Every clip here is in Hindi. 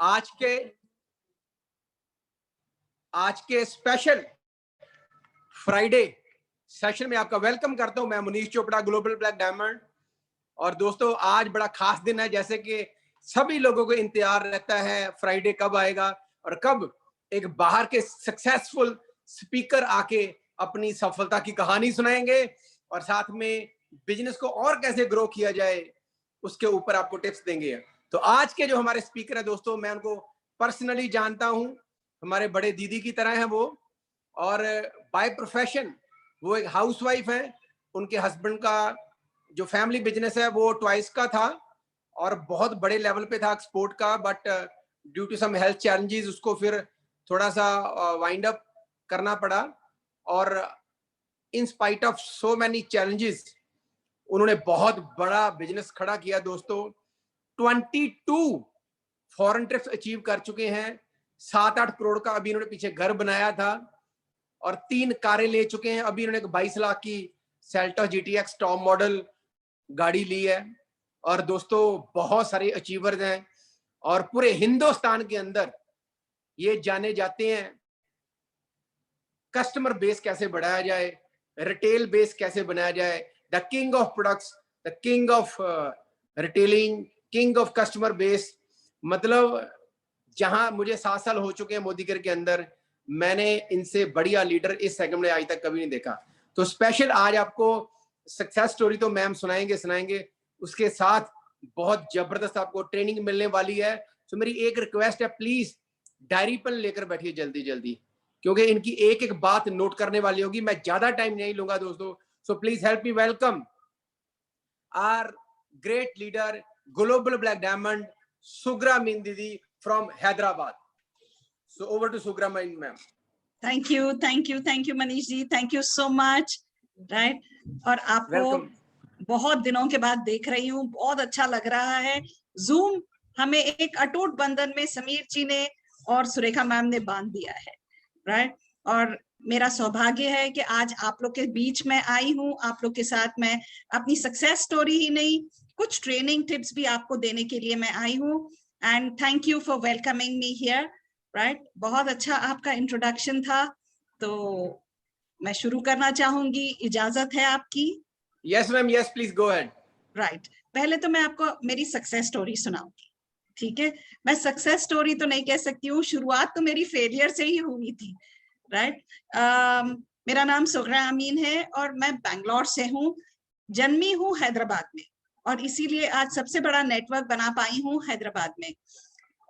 आज के स्पेशल फ्राइडे सेशन में आपका वेलकम करता हूं। मैं Munish Chopra, global black diamond. और दोस्तों, आज बड़ा खास दिन है। जैसे कि सभी लोगों को इंतजार रहता है फ्राइडे कब आएगा और कब एक बाहर के सक्सेसफुल स्पीकर आके अपनी सफलता की कहानी सुनाएंगे और साथ में बिजनेस को और कैसे ग्रो किया जाए उसके ऊपर आपको टिप्स देंगे। तो आज के जो हमारे स्पीकर है दोस्तों, मैं उनको पर्सनली जानता हूं। हमारे बड़े दीदी की तरह हैं वो, और बाय प्रोफेशन वो एक हाउसवाइफ है। उनके हस्बैंड का जो फैमिली बिजनेस है वो टॉयज का था और बहुत बड़े लेवल पे था एक्सपोर्ट का, but due to some health challenges उसको फिर थोड़ा सा वाइंड अप करना पड़ा। और in spite of so many challenges उन्होंने बहुत बड़ा बिजनेस खड़ा किया दोस्तों। 22 फॉरेन ट्रिप्स अचीव कर चुके हैं। 7-8 करोड़ का अभी इन्होंने पीछे घर बनाया था और 3 कारें ले चुके हैं। अभी इन्होंने 22 लाख की सेल्टोस GTX टॉप मॉडल गाड़ी ली है। और दोस्तों, बहुत सारे अचीवर्स हैं और पूरे हिंदुस्तान के अंदर ये जाने जाते हैं कस्टमर बेस कैसे बढ़ाया जाए, रिटेल बेस कैसे बनाया जाए, the king of products, the king of retailing, king of customer base. मतलब जहां मुझे 7 साल हो चुके हैं मोदीगर के अंदर, मैंने इनसे बढ़िया लीडर इस सेगमेंट में आज तक कभी नहीं देखा। तो स्पेशल आज आपको सक्सेस स्टोरी तो मैम सुनाएंगे, उसके साथ बहुत जबरदस्त आपको ट्रेनिंग मिलने वाली है। तो मेरी एक रिक्वेस्ट है, प्लीज डायरी पेन लेकर बैठिए जल्दी जल्दी, क्योंकि इनकी एक एक बात नोट करने वाली होगी। मैं ज्यादा टाइम नहीं लूंगा दोस्तों। So please help me welcome our great leader, global black diamond, Sugra मीन दीदी from Hyderabad. So over to Sugra ma'am. Thank you Manish ji, thank you so much, right? और आपको बहुत दिनों के बाद देख रही हूँ, बहुत अच्छा लग रहा है। Zoom हमें एक अटूट बंधन में समीर जी ने और सुरेखा मैम ने बांध दिया है, right? और मेरा सौभाग्य है कि आज आप लोग के बीच में आई हूँ। आप लोग के साथ मैं अपनी सक्सेस स्टोरी ही नहीं, कुछ ट्रेनिंग टिप्स भी आपको देने के लिए मैं आई हूँ। And thank you for welcoming me here, right? बहुत अच्छा आपका इंट्रोडक्शन था, तो मैं शुरू करना चाहूंगी, इजाजत है आपकी? Yes ma'am, yes please go ahead. Right, पहले तो मैं आपको मेरी सक्सेस स्टोरी सुनाऊंगी, ठीक है? मैं सक्सेस स्टोरी तो नहीं कह सकती हूँ, शुरुआत तो मेरी फेलियर से ही हुई थी, राइट? मेरा नाम सुगरा अमीन है और मैं बैंगलोर से हूँ। जन्मी हूँ हैदराबाद में और इसीलिए आज सबसे बड़ा नेटवर्क बना पाई हूँ हैदराबाद में।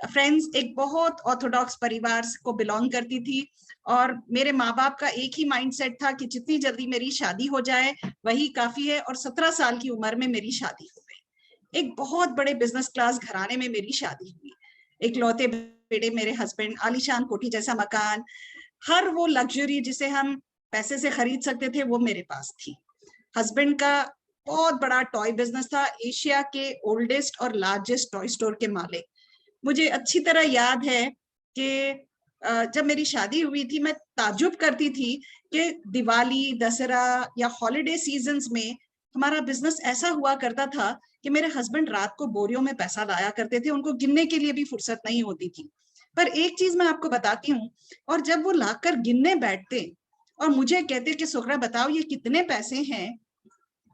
फ्रेंड्स, एक बहुत ऑर्थोडॉक्स परिवार को बिलोंग करती थी और मेरे माँ बाप का एक ही माइंडसेट था कि जितनी जल्दी मेरी शादी हो जाए वही काफी है। और 17 साल की उम्र में मेरी शादी हो गई। एक बहुत बड़े बिजनेस क्लास घराने में मेरी शादी हुई। एक लौते बेटे मेरे हस्बैंड, आलीशान कोठी जैसा मकान, हर वो लग्जरी जिसे हम पैसे से खरीद सकते थे वो मेरे पास थी। हस्बैंड का बहुत बड़ा टॉय बिजनेस था, एशिया के ओल्डेस्ट और लार्जेस्ट टॉय स्टोर के मालिक। मुझे अच्छी तरह याद है कि जब मेरी शादी हुई थी मैं ताज्जुब करती थी कि दिवाली, दशहरा या हॉलिडे सीजन्स में हमारा बिजनेस ऐसा हुआ करता था कि मेरे हस्बैंड रात को बोरियों में पैसा लाया करते थे, उनको गिनने के लिए भी फुर्सत नहीं होती थी। पर एक चीज मैं आपको बताती हूँ, और जब वो लाकर गिनने बैठते और मुझे कहते कि सुगरा बताओ ये कितने पैसे हैं,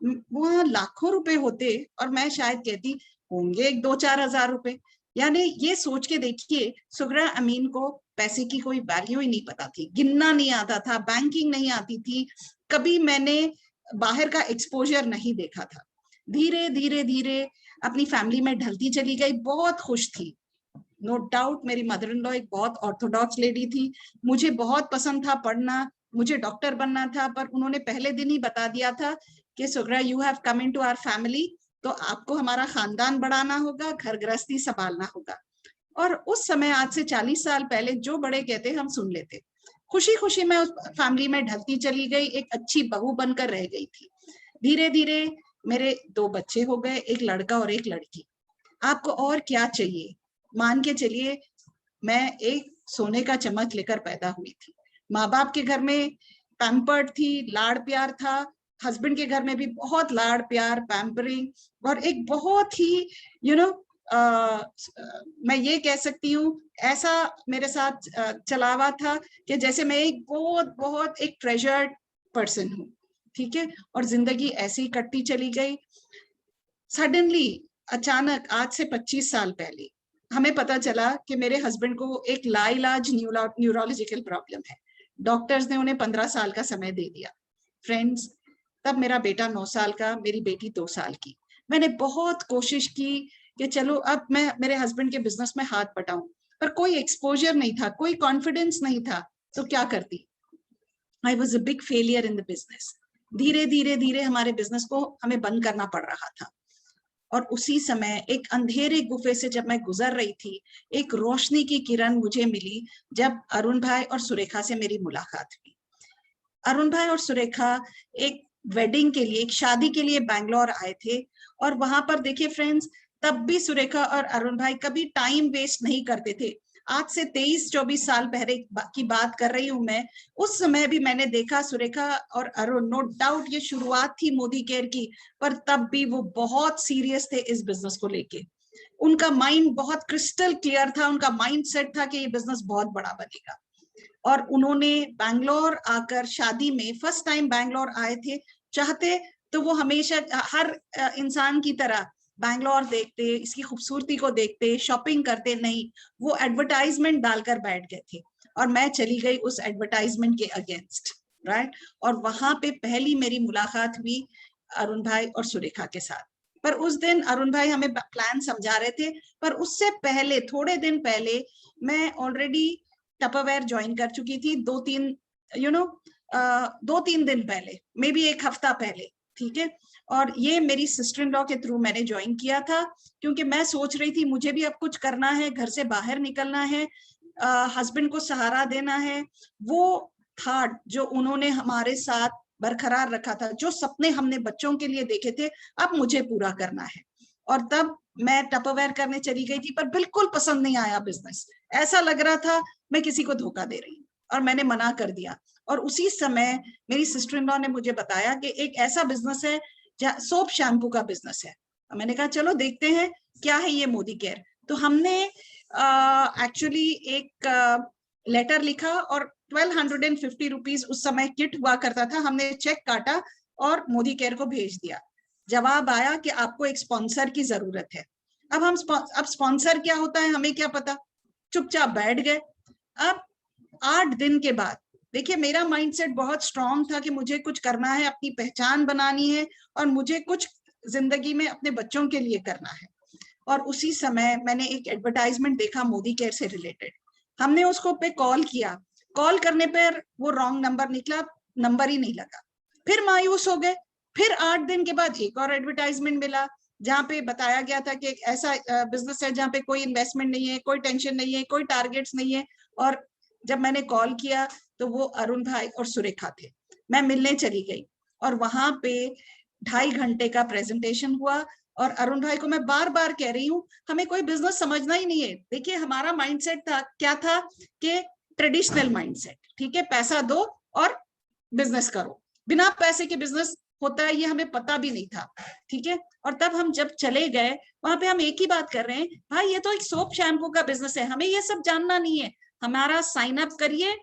वो लाखों रुपए होते और मैं शायद कहती होंगे 2-4 हजार रुपए। यानी ये सोच के देखिए, सुगरा अमीन को पैसे की कोई वैल्यू ही नहीं पता थी, गिनना नहीं आता था, बैंकिंग नहीं आती थी, कभी मैंने बाहर का एक्सपोजर नहीं देखा था। धीरे धीरे धीरे अपनी फैमिली में ढलती चली गई, बहुत खुश थी। नो डाउट मेरी मदर इन लॉ एक बहुत ऑर्थोडॉक्स लेडी थी। मुझे बहुत पसंद था पढ़ना, मुझे डॉक्टर बनना था, पर उन्होंने पहले दिन ही बता दिया था कि Sugra you have come into our family, तो आपको हमारा खानदान बढ़ाना होगा, घर गृहस्थी संभालना होगा। और उस समय आज से 40 साल पहले जो बड़े कहते हम सुन लेते। खुशी खुशी मैं उस फैमिली में ढलती चली गई, एक अच्छी बहू बनकर रह गई थी। धीरे धीरे मेरे 2 बच्चे हो गए, एक लड़का और एक लड़की। आपको और क्या चाहिए? मान के चलिए मैं एक सोने का चम्मच लेकर पैदा हुई थी। माँ बाप के घर में पैम्पर्ड थी, लाड़ प्यार था, हस्बैंड के घर में भी बहुत लाड़ प्यार, पैम्परिंग, और एक बहुत ही मैं ये कह सकती हूँ ऐसा मेरे साथ चला हुआ था कि जैसे मैं एक बहुत बहुत एक ट्रेजर्ड पर्सन हूँ, ठीक है, और जिंदगी ऐसे ही कटती चली गई। सडनली अचानक आज से 25 साल पहले हमें पता चला कि मेरे हस्बैंड को एक लाइलाज न्यूरोलॉजिकल प्रॉब्लम है। डॉक्टर्स ने उन्हें 15 साल का समय दे दिया। फ्रेंड्स, तब मेरा बेटा 9 साल का, मेरी बेटी 2 साल की। मैंने बहुत कोशिश की कि चलो अब मैं मेरे हस्बैंड के बिजनेस में हाथ बटाऊं, पर कोई एक्सपोजर नहीं था, कोई कॉन्फिडेंस नहीं था, तो क्या करती। I was a big failure in the business. धीरे धीरे धीरे हमारे बिजनेस को हमें बंद करना पड़ रहा था। और उसी समय एक अंधेरे गुफे से जब मैं गुजर रही थी, एक रोशनी की किरण मुझे मिली जब अरुण भाई और सुरेखा से मेरी मुलाकात हुई। अरुण भाई और सुरेखा एक वेडिंग के लिए, एक शादी के लिए बैंगलोर आए थे। और वहां पर देखिए फ्रेंड्स, तब भी सुरेखा और अरुण भाई कभी टाइम वेस्ट नहीं करते थे। आज से 23-24 साल पहले की बात कर रही हूं मैं। उस समय भी मैंने देखा सुरेखा और अरुण, नो डाउट ये शुरुआत थी मोदी केयर की, पर तब भी वो बहुत सीरियस थे इस बिजनेस को लेके। उनका माइंड बहुत क्रिस्टल क्लियर था, उनका माइंड सेट था कि ये बिजनेस बहुत बड़ा बनेगा। और उन्होंने बैंगलोर आकर शादी में फर्स्ट टाइम बैंगलोर आए थे। चाहते तो वो हमेशा हर इंसान की तरह बैंगलोर देखते, इसकी खूबसूरती को देखते, शॉपिंग करते, नहीं, वो एडवर्टाइजमेंट डालकर बैठ गए थे और मैं चली गई उस एडवर्टाइजमेंट के अगेंस्ट, राइट। और वहां पे पहली मेरी मुलाकात हुई अरुण भाई और सुरेखा के साथ। पर उस दिन अरुण भाई हमें प्लान समझा रहे थे, पर उससे पहले थोड़े दिन पहले मैं ऑलरेडी टपरवेयर ज्वाइन कर चुकी थी। 2-3 दिन पहले, मे बी एक हफ्ता पहले, ठीक है। और ये मेरी सिस्टर इन लॉ के थ्रू मैंने ज्वाइन किया था, क्योंकि मैं सोच रही थी मुझे भी अब कुछ करना है, घर से बाहर निकलना है, हस्बैंड को सहारा देना है। वो थॉट जो उन्होंने हमारे साथ बरकरार रखा था, जो सपने हमने बच्चों के लिए देखे थे, अब मुझे पूरा करना है। और तब मैं टपरवेयर करने चली गई थी, पर बिल्कुल पसंद नहीं आया बिजनेस। ऐसा लग रहा था मैं किसी को धोखा दे रही हूँ, और मैंने मना कर दिया। और उसी समय मेरी सिस्टर इन लॉ ने मुझे बताया कि एक ऐसा बिजनेस है, सोप शैम्पू का बिजनेस है। मैंने कहा चलो देखते हैं क्या है ये मोदी केयर। तो हमने एक्चुअली एक लेटर लिखा और 1250 रुपीज उस समय किट हुआ करता था, हमने चेक काटा और मोदी केयर को भेज दिया। जवाब आया कि आपको एक स्पॉन्सर की जरूरत है। अब स्पॉन्सर क्या होता है हमें क्या पता, चुपचाप बैठ गए। अब 8 दिन के बाद, देखिए मेरा माइंडसेट बहुत स्ट्रांग था कि मुझे कुछ करना है, अपनी पहचान बनानी है और मुझे कुछ जिंदगी में अपने बच्चों के लिए करना है। और उसी समय मैंने एक एडवर्टाइजमेंट देखा मोदी केयर से रिलेटेड। हमने उसको पे कॉल किया, कॉल करने पर वो रॉन्ग नंबर निकला, नंबर ही नहीं लगा। फिर मायूस हो गए। फिर 8 दिन के बाद एक और एडवर्टाइजमेंट मिला, जहाँ पे बताया गया था कि एक ऐसा बिजनेस है जहाँ पे कोई इन्वेस्टमेंट नहीं है, कोई टेंशन नहीं है, कोई टारगेट्स नहीं है। और जब मैंने कॉल किया तो वो अरुण भाई और सुरेखा थे। मैं मिलने चली गई और वहां पे 2.5 घंटे का प्रेजेंटेशन हुआ। और अरुण भाई को मैं बार बार कह रही हूँ, हमें कोई बिजनेस समझना ही नहीं है। देखिए हमारा माइंडसेट था क्या था कि ट्रेडिशनल माइंडसेट, ठीक है, पैसा दो और बिजनेस करो। बिना पैसे के बिजनेस होता है ये हमें पता भी नहीं था, ठीक है। और तब हम जब चले गए वहां पे हम एक ही बात कर रहे हैं, भाई ये तो एक सोप शैम्पू का बिजनेस है, हमें ये सब जानना नहीं है, हमारा साइन अप करिए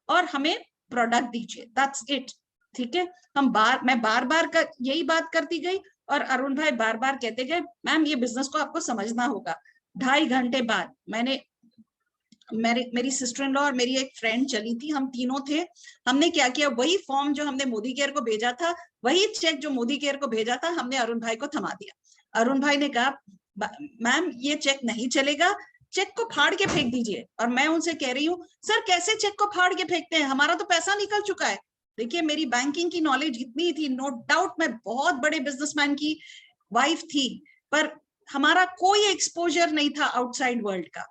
और हमें प्रोडक्ट दीजिए, दैट्स इट, ठीक है। मैं बार बार यही बात करती गई और अरुण भाई बार बार कहते गए, मैम ये बिजनेस को आपको समझना होगा। 2.5 घंटे बाद मेरी सिस्टर इन लॉ और मेरी एक फ्रेंड चली थी, हम तीनों थे। हमने क्या किया, वही फॉर्म जो हमने मोदी केयर को भेजा था, वही चेक जो मोदी केयर को भेजा था, हमने अरुण भाई को थमा दिया। अरुण भाई ने कहा, मैम ये चेक नहीं चलेगा, चेक को फाड़ के फेंक दीजिए। और मैं उनसे कह रही हूँ, सर कैसे चेक को फाड़ के फेंकते हैं, हमारा तो पैसा निकल चुका है। देखिए मेरी बैंकिंग की नॉलेज इतनी थी, नो डाउट मैं बहुत बड़े बिजनेसमैन की वाइफ थी, पर हमारा कोई एक्सपोजर नहीं था आउटसाइड वर्ल्ड का।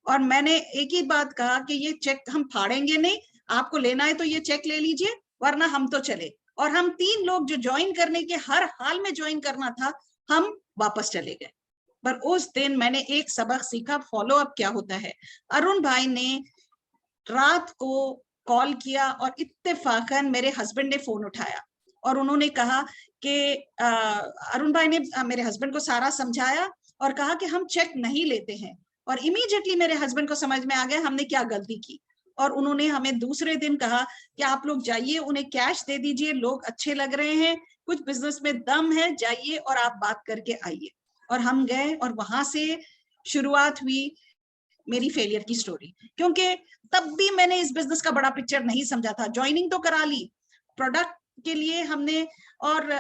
और मैंने एक ही बात कहा कि ये चेक हम फाड़ेंगे नहीं, आपको लेना है तो ये चेक ले लीजिए, वरना हम तो चले। और हम 3 लोग जो ज्वाइन करने के हर हाल में ज्वाइन करना था, हम वापस चले गए। पर उस दिन मैंने एक सबक सीखा, फॉलो अप क्या होता है। अरुण भाई ने रात को कॉल किया और इत्तेफाकन मेरे हस्बैंड ने फोन उठाया और उन्होंने कहा कि अरुण भाई ने मेरे हस्बैंड को सारा समझाया और कहा कि हम चेक नहीं लेते हैं। और इमीडिएटली मेरे हस्बैंड को समझ में आ गया हमने क्या गलती की, और उन्होंने हमें दूसरे दिन कहा कि आप लोग जाइए, उन्हें कैश दे दीजिए, लोग अच्छे लग रहे हैं, कुछ बिजनेस में दम है, जाइए और आप बात करके आइए। और हम गए और वहां से शुरुआत हुई मेरी फेलियर की स्टोरी। क्योंकि तब भी मैंने इस बिजनेस का बड़ा पिक्चर नहीं समझा था। ज्वाइनिंग तो करा ली प्रोडक्ट के लिए हमने, और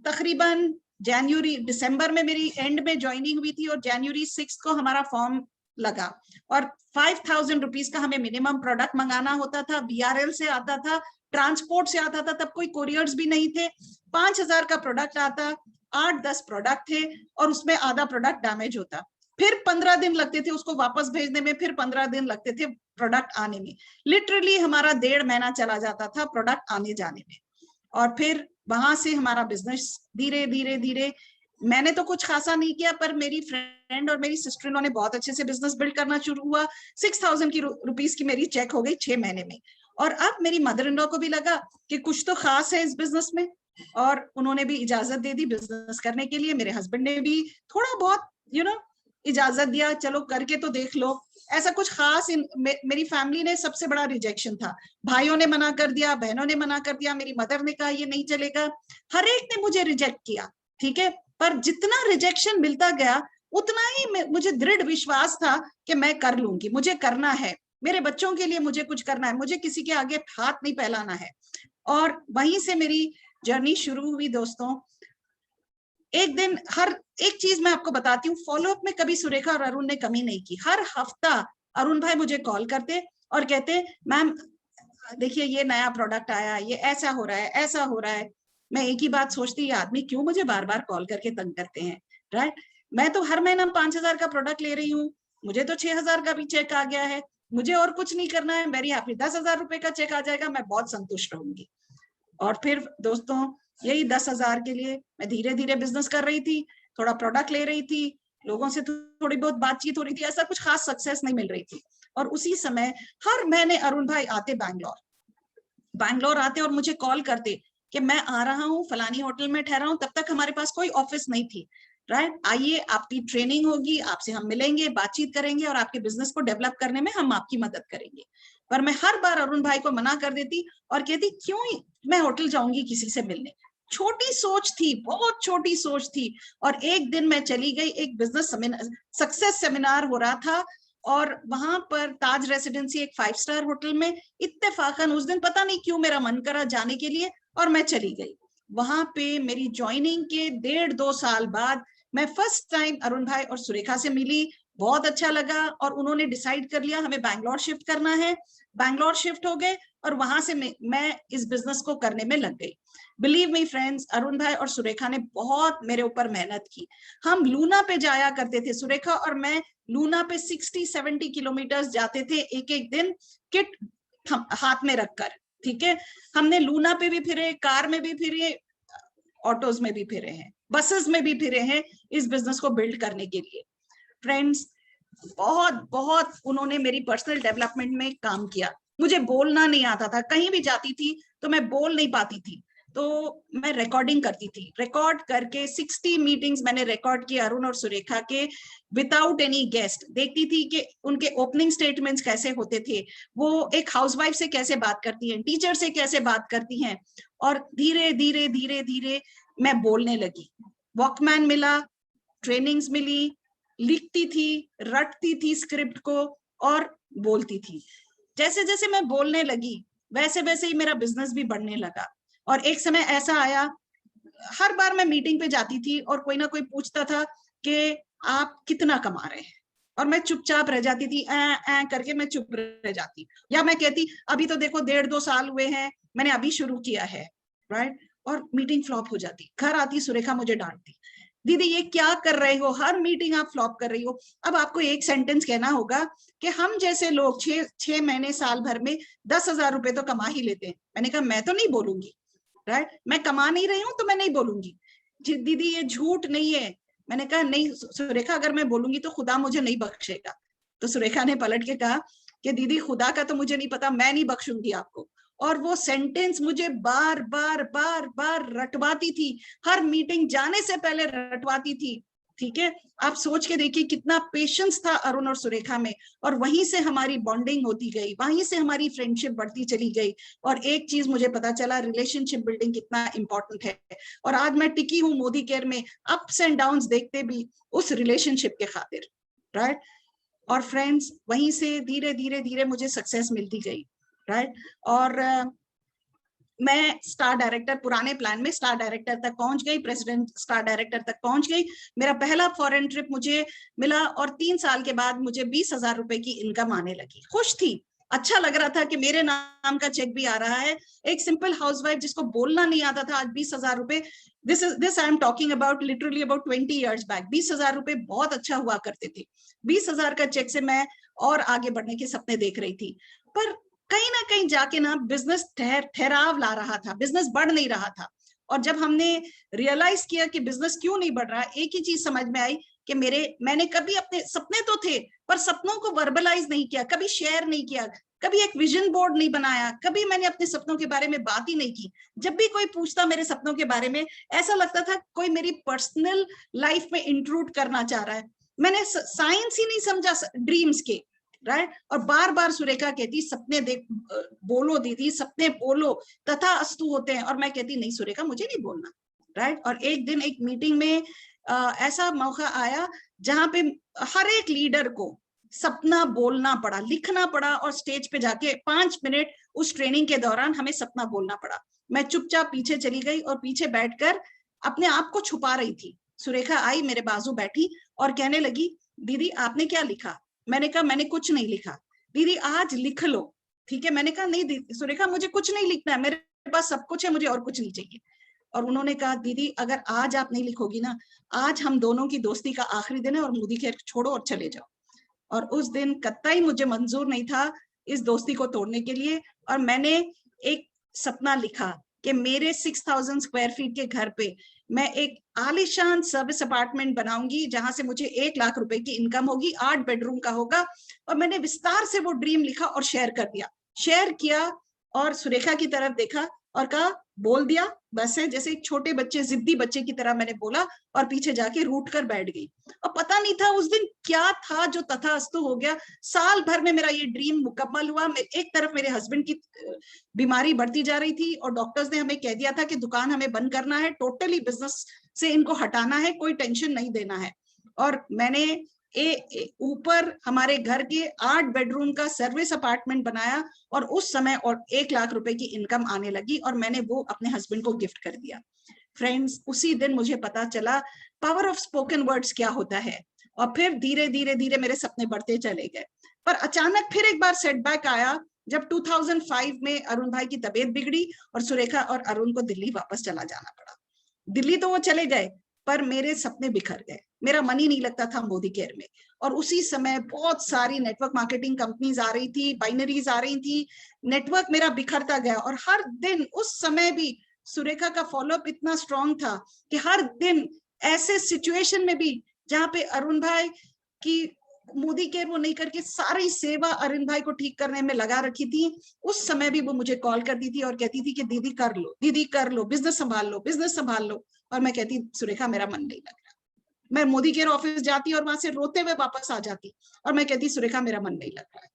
तकरीबन जनवरी दिसंबर में मेरी एंड में ज्वाइनिंग हुई थी, और जनवरी 6 को हमारा फॉर्म लगा। और 5,000 रुपीज का हमें मिनिमम प्रोडक्ट मंगाना होता था, BRL से आता था, ट्रांसपोर्ट से आता था, तब कोई कोरियर्स भी नहीं थे। 5,000 का प्रोडक्ट आता, 8-10 प्रोडक्ट थे, और उसमें आधा प्रोडक्ट डैमेज होता। फिर 15 दिन लगते थे उसको वापस भेजने में, फिर 15 दिन लगते थे प्रोडक्ट आने में। लिटरली हमारा 1.5 महीना चला जाता था प्रोडक्ट आने जाने में। और फिर वहां से हमारा बिजनेस धीरे धीरे धीरे, मैंने तो कुछ खासा नहीं किया, पर मेरी फ्रेंड और मेरी सिस्टर इन्होंने बहुत अच्छे से बिजनेस बिल्ड करना शुरू हुआ। 6,000 की रुपीस की मेरी चेक हो गई 6 महीने में। और अब मेरी मदर इन लॉ को भी लगा कि कुछ तो खास है इस बिजनेस में, और उन्होंने भी इजाजत दे दी बिजनेस करने के लिए। मेरे हस्बैंड ने भी थोड़ा बहुत इजाजत दिया, चलो करके तो देख लो। ऐसा कुछ खास मेरी फैमिली ने सबसे बड़ा रिजेक्शन था, भाइयों ने मना कर दिया, बहनों ने मना कर दिया, मेरी मदर ने कहा ये नहीं चलेगा, हर एक ने मुझे रिजेक्ट किया, ठीक है। पर जितना रिजेक्शन मिलता गया उतना ही मुझे दृढ़ विश्वास था कि मैं कर लूंगी, मुझे करना है, मेरे बच्चों के लिए मुझे कुछ करना है, मुझे किसी के आगे हाथ नहीं फैलाना है। और वहीं से मेरी जर्नी शुरू हुई दोस्तों। एक दिन, हर एक चीज मैं आपको बताती हूँ, फॉलोअप में कभी सुरेखा और अरुण ने कमी नहीं की। हर हफ्ता अरुण भाई मुझे कॉल करते और कहते मैम देखिए ये नया प्रोडक्ट आया, ये ऐसा हो रहा है, ऐसा हो रहा है। मैं एक ही बात सोचती, ये आदमी क्यों मुझे बार बार कॉल करके तंग करते हैं, राइट। मैं तो हर महीना 5,000 का प्रोडक्ट ले रही हूँ, मुझे तो 6,000 का भी चेक आ गया है, मुझे और कुछ नहीं करना है, वेरी हैप्पी, 10,000 रुपए का चेक आ जाएगा, मैं बहुत संतुष्ट रहूंगी। और फिर दोस्तों यही 10,000 के लिए मैं धीरे धीरे बिजनेस कर रही थी, थोड़ा प्रोडक्ट ले रही थी, लोगों से थोड़ी बहुत बातचीत हो रही थी, ऐसा कुछ खास सक्सेस नहीं मिल रही थी। और उसी समय हर महीने अरुण भाई आते बैंगलोर आते और मुझे कॉल करते कि मैं आ रहा हूँ, फलानी होटल में ठहरा हूँ। तब तक हमारे पास कोई ऑफिस नहीं थी, राइट। आइए, आपकी ट्रेनिंग होगी, आपसे हम मिलेंगे, बातचीत करेंगे और आपके बिजनेस को डेवलप करने में हम आपकी मदद करेंगे। पर मैं हर बार अरुण भाई को मना कर देती और कहती क्यों मैं होटल जाऊंगी किसी से मिलने। छोटी सोच थी, बहुत छोटी सोच थी। और एक दिन मैं चली गई, एक बिजनेस सक्सेस सेमिनार हो रहा था, और वहां पर ताज रेसिडेंसी एक 5 स्टार होटल में इत्तेफाकन उस दिन पता नहीं क्यों मेरा मन करा जाने के लिए, और मैं चली गई। वहां पे मेरी ज्वाइनिंग के 1.5-2 साल बाद मैं फर्स्ट टाइम अरुण भाई और सुरेखा से मिली। बहुत अच्छा लगा और उन्होंने डिसाइड कर लिया हमें बैंगलोर शिफ्ट करना है। बैंगलोर शिफ्ट हो गए और वहां से मैं इस बिजनेस को करने में लग गई। बिलीव मी फ्रेंड्स, अरुण भाई और सुरेखा ने बहुत मेरे ऊपर मेहनत की। हम लूना पे जाया करते थे, सुरेखा और मैं लूना पे 60-70 किलोमीटर जाते थे एक एक दिन, किट हाथ में रखकर, ठीक है। हमने लूना पे भी फिरे, कार में भी फिरे, ऑटोज में भी फिरे हैं, बसेस में भी फिरे हैं इस बिजनेस को बिल्ड करने के लिए। फ्रेंड्स, बहुत बहुत उन्होंने मेरी पर्सनल डेवलपमेंट में काम किया। मुझे बोलना नहीं आता था, कहीं भी जाती थी तो मैं बोल नहीं पाती थी, तो मैं रिकॉर्डिंग करती थी। रिकॉर्ड करके 60 मीटिंग्स मैंने रिकॉर्ड किए अरुण और सुरेखा के, विदाउट एनी गेस्ट। देखती थी कि उनके ओपनिंग स्टेटमेंट्स कैसे होते थे, वो एक हाउसवाइफ से कैसे बात करती हैं, टीचर से कैसे बात करती हैं। और धीरे धीरे धीरे धीरे मैं बोलने लगी। वॉकमैन मिला, ट्रेनिंग्स मिली, लिखती थी, रटती थी स्क्रिप्ट को और बोलती थी। जैसे जैसे मैं बोलने लगी वैसे वैसे ही मेरा बिजनेस भी बढ़ने लगा। और एक समय ऐसा आया, हर बार मैं मीटिंग पे जाती थी और कोई ना कोई पूछता था कि आप कितना कमा रहे हैं, और मैं चुपचाप रह जाती थी, ऐ करके मैं चुप रह जाती। या मैं कहती अभी तो देखो 1.5-2 साल हुए हैं, मैंने अभी शुरू किया है, राइट। और मीटिंग फ्लॉप हो जाती। घर आती सुरेखा मुझे डांटती, दीदी ये क्या कर रहे हो, हर मीटिंग आप फ्लॉप कर रही हो। अब आपको एक सेंटेंस कहना होगा कि हम जैसे लोग 6 महीने साल भर में 10,000 रुपए तो कमा ही लेते हैं। मैंने कहा मैं तो नहीं बोलूंगी, राइट, मैं कमा नहीं रही हूँ तो मैं नहीं बोलूंगी। दीदी ये झूठ नहीं है। मैंने कहा नहीं सुरेखा, अगर मैं बोलूंगी तो खुदा मुझे नहीं बख्शेगा। तो सुरेखा ने पलट के कहा कि दीदी खुदा का तो मुझे नहीं पता, मैं नहीं बख्शूंगी आपको। और वो सेंटेंस मुझे बार बार बार बार रटवाती थी, हर मीटिंग जाने से पहले रटवाती थी। ठीक है, आप सोच के देखिए कितना पेशेंस था अरुण और सुरेखा में, और वहीं से हमारी बॉन्डिंग होती गई, वहीं से हमारी फ्रेंडशिप बढ़ती चली गई। और एक चीज मुझे पता चला, रिलेशनशिप बिल्डिंग कितना इंपॉर्टेंट है। और आज मैं टिकी हूँ मोदी केयर में, अप्स एंड डाउन्स देखते भी उस रिलेशनशिप के खातिर, राइट। और फ्रेंड्स, वहीं से धीरे धीरे धीरे मुझे सक्सेस मिलती गई, राइट। और मैं स्टार डायरेक्टर, पुराने प्लान में स्टार डायरेक्टर तक पहुंच गई, प्रेसिडेंट स्टार डायरेक्टर तक पहुंच गई। मेरा पहला फॉरेन ट्रिप मुझे मिला, और 3 साल के बाद मुझे 20,000 रुपए की इनकम आने लगी। खुश थी, अच्छा लग रहा था कि मेरे नाम का चेक भी आ रहा है। एक सिंपल हाउसवाइफ जिसको बोलना नहीं आता था, आज 20,000 रुपए, this I am talking about literally about 20 years back. 20,000 रुपए बहुत अच्छा हुआ करते थे। 20,000 का चेक से मैं और आगे बढ़ने के सपने देख रही थी। पर कहीं ना कहीं जाके ना बिजनेस ठहराव ला रहा था, बिजनेस बढ़ नहीं रहा था। और जब हमने रियलाइज किया कि बिजनेस क्यों नहीं बढ़ रहा, एक ही चीज समझ में आई कि मैंने कभी अपने सपने तो थे, पर सपनों को वर्बलाइज नहीं किया, कभी शेयर नहीं किया, कभी एक विजन बोर्ड नहीं बनाया, कभी मैंने अपने सपनों के बारे में बात ही नहीं की। जब भी कोई पूछता मेरे सपनों के बारे में, ऐसा लगता था कोई मेरी पर्सनल लाइफ में इंट्रूड करना चाह रहा है। मैंने साइंस ही नहीं समझा ड्रीम्स के, राइट। और बार बार सुरेखा कहती, सपने देख, बोलो दीदी, सपने बोलो, तथा अस्तु होते हैं। और मैं कहती, नहीं सुरेखा, मुझे नहीं बोलना, राइट। और एक दिन एक मीटिंग में ऐसा मौका आया जहां पे हर एक लीडर को सपना बोलना पड़ा, लिखना पड़ा, और स्टेज पे जाके 5 मिनट उस ट्रेनिंग के दौरान हमें सपना बोलना पड़ा। मैं चुपचाप पीछे चली गई और पीछे बैठकर अपने आप को छुपा रही थी। सुरेखा आई, मेरे बाजू बैठी और कहने लगी, दीदी आपने क्या लिखा? मैंने कहा, मैंने कुछ नहीं लिखा। दीदी आज लिख लो। ठीक है, मैंने कहा, नहीं दीदी सुरेखा, मुझे कुछ नहीं लिखना है, मेरे पास सब कुछ है, मुझे और कुछ नहीं चाहिए। और उन्होंने कहा, दीदी अगर आज आप नहीं लिखोगी ना, आज हम दोनों की दोस्ती का आखिरी दिन है, और मोदी केयर छोड़ो और चले जाओ। और उस दिन कतई मुझे मंजूर नहीं था इस दोस्ती को तोड़ने के लिए। और मैंने एक सपना लिखा कि मेरे 6,000 स्क्वायर फीट के घर पे मैं एक आलीशान सर्विस अपार्टमेंट बनाऊंगी, जहां से मुझे 1 लाख रुपए की इनकम होगी, 8 बेडरूम का होगा। और मैंने विस्तार से वो ड्रीम लिखा और शेयर कर दिया, शेयर किया। और सुरेखा की तरफ देखा और कहा, बोल दिया, बस है। जैसे एक छोटे बच्चे, जिद्दी बच्चे की तरह मैंने बोला, और पीछे जाके रूठ कर बैठ गई। और पता नहीं था उस दिन क्या था जो तथास्तु हो गया। साल भर में मेरा ये ड्रीम मुकम्मल हुआ। एक तरफ मेरे हस्बैंड की बीमारी बढ़ती जा रही थी, और डॉक्टर्स ने हमें कह दिया था कि दुकान हमें बंद करना है, टोटली बिजनेस से इनको हटाना है, कोई टेंशन नहीं देना है। और मैंने ऊपर हमारे घर के 8 बेडरूम का सर्विस अपार्टमेंट बनाया, और उस समय और 1 लाख रुपए की इनकम आने लगी, और मैंने वो अपने हस्बैंड को गिफ्ट कर दिया। फ्रेंड्स, उसी दिन मुझे पता चला पावर ऑफ स्पोकन वर्ड्स क्या होता है। और फिर धीरे धीरे धीरे मेरे सपने बढ़ते चले गए। पर अचानक फिर एक बार सेटबैक आया, जब 2005 में अरुण भाई की तबीयत बिगड़ी, और सुरेखा और अरुण को दिल्ली वापस चला जाना पड़ा। दिल्ली तो वो चले गए, पर मेरे सपने बिखर गए। मेरा मन ही नहीं लगता था मोदी केयर में। और उसी समय बहुत सारी नेटवर्क मार्केटिंग कंपनीज आ रही थी, बाइनरीज आ रही थी, नेटवर्क मेरा बिखरता गया। और हर दिन, उस समय भी सुरेखा का फॉलोअप इतना स्ट्रांग था कि हर दिन ऐसे सिचुएशन में भी जहां पे अरुण भाई की मोदी केयर वो नहीं करके सारी सेवा अरुण भाई को ठीक करने में लगा रखी थी, उस समय भी वो मुझे कॉल करती थी और कहती थी कि दीदी कर लो, दीदी कर लो, बिजनेस संभाल लो, बिजनेस संभाल लो। और मैं कहती, सुरेखा मेरा मन नहीं लग रहा। मैं मोदी केयर ऑफिस जाती और वहां से रोते हुए वापस आ जाती, और मैं कहती, सुरेखा मेरा मन नहीं लग रहा है।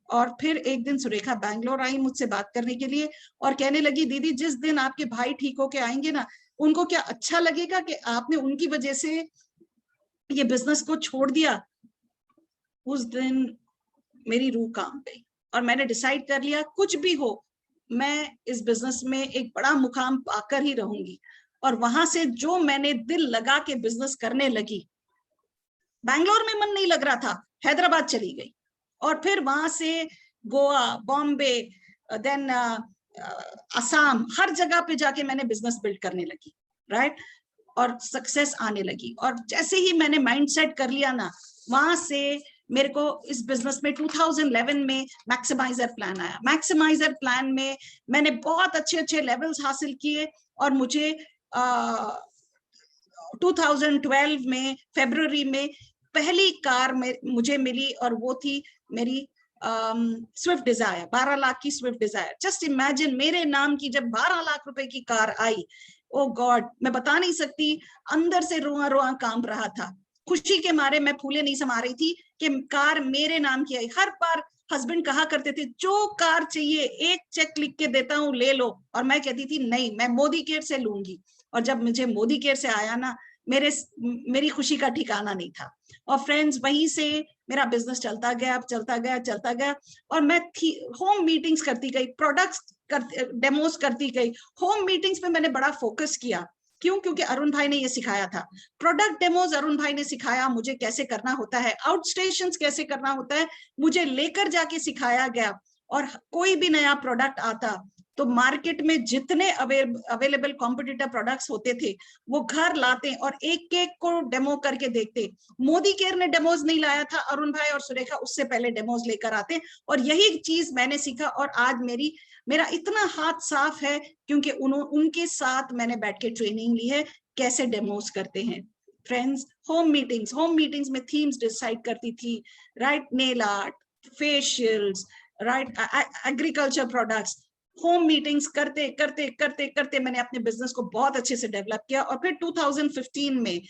और फिर एक दिन सुरेखा बैंगलोर आई मुझसे बात करने के लिए, और कहने लगी, दीदी जिस दिन आपके भाई ठीक होके आएंगे ना, उनको क्या अच्छा लगेगा कि आपने उनकी वजह से ये बिजनेस को छोड़ दिया। उस दिन मेरी रूह कांप गई, और मैंने डिसाइड कर लिया, कुछ भी हो मैं इस बिजनेस में एक बड़ा मुकाम पाकर ही रहूंगी। और वहां से जो मैंने दिल लगा के बिजनेस करने लगी, बैंगलोर में मन नहीं लग रहा था, हैदराबाद चली गई, और फिर वहां से गोवा, बॉम्बे, देन असम, हर जगह पे जाके मैंने बिजनेस बिल्ड करने लगी, राइट। और सक्सेस आने लगी। और जैसे ही मैंने माइंडसेट कर लिया ना, वहां से मेरे को इस बिजनेस में 2011 में मैक्सिमाइजर प्लान आया। मैक्सिमाइजर प्लान में मैंने बहुत अच्छे अच्छे लेवल्स हासिल किए, और मुझे 2012 में फरवरी में पहली कार में मुझे मिली, और वो थी मेरी स्विफ्ट डिजायर, 12 लाख की स्विफ्ट डिजायर। जस्ट इमेजिन, मेरे नाम की जब 12 लाख रुपए की कार आई, ओ गॉड, मैं बता नहीं सकती, अंदर से रोआ रोआ कांप रहा था। खुशी के मारे मैं फूले नहीं समा रही थी कि कार मेरे नाम की आई। हर बार हस्बैंड कहा करते थे जो कार चाहिए एक चेक लिख के देता हूँ ले लो, और मैं कहती थी नहीं मैं मोदी केयर से लूंगी। और जब मुझे मोदी केयर से आया ना, मेरी खुशी का ठिकाना नहीं था। और फ्रेंड्स वहीं से मेरा बिजनेस चलता गया, चलता गया, चलता गया। और मैं होम मीटिंग्स करती गई, प्रोडक्ट्स डेमोस करती गई। होम मीटिंग्स में मैंने बड़ा फोकस किया। क्यों? क्योंकि अरुण भाई ने ये सिखाया था। प्रोडक्ट डेमोज अरुण भाई ने सिखाया मुझे कैसे करना होता है, आउट स्टेशंस कैसे करना होता है मुझे लेकर जाके सिखाया गया। और कोई भी नया प्रोडक्ट आता तो मार्केट में जितने अवेलेबल कॉम्पिटिटिव प्रोडक्ट्स होते थे वो घर लाते और एक एक को डेमो करके देखते। मोदी केयर ने डेमोज नहीं लाया था, अरुण भाई और सुरेखा उससे पहले डेमोज लेकर आते। और यही चीज मैंने सीखा और आज मेरा इतना हाथ साफ है क्योंकि उनके साथ मैंने बैठ के ट्रेनिंग ली है कैसे डेमोज करते हैं। फ्रेंड्स, होम मीटिंग्स में थीम्स डिसाइड करती थी, right, nail art, facials, right, agriculture products. Home meetings करते करते करते करते मैंने अपने बिजनेस को बहुत अच्छे से डेवलप किया। और फिर 2015 में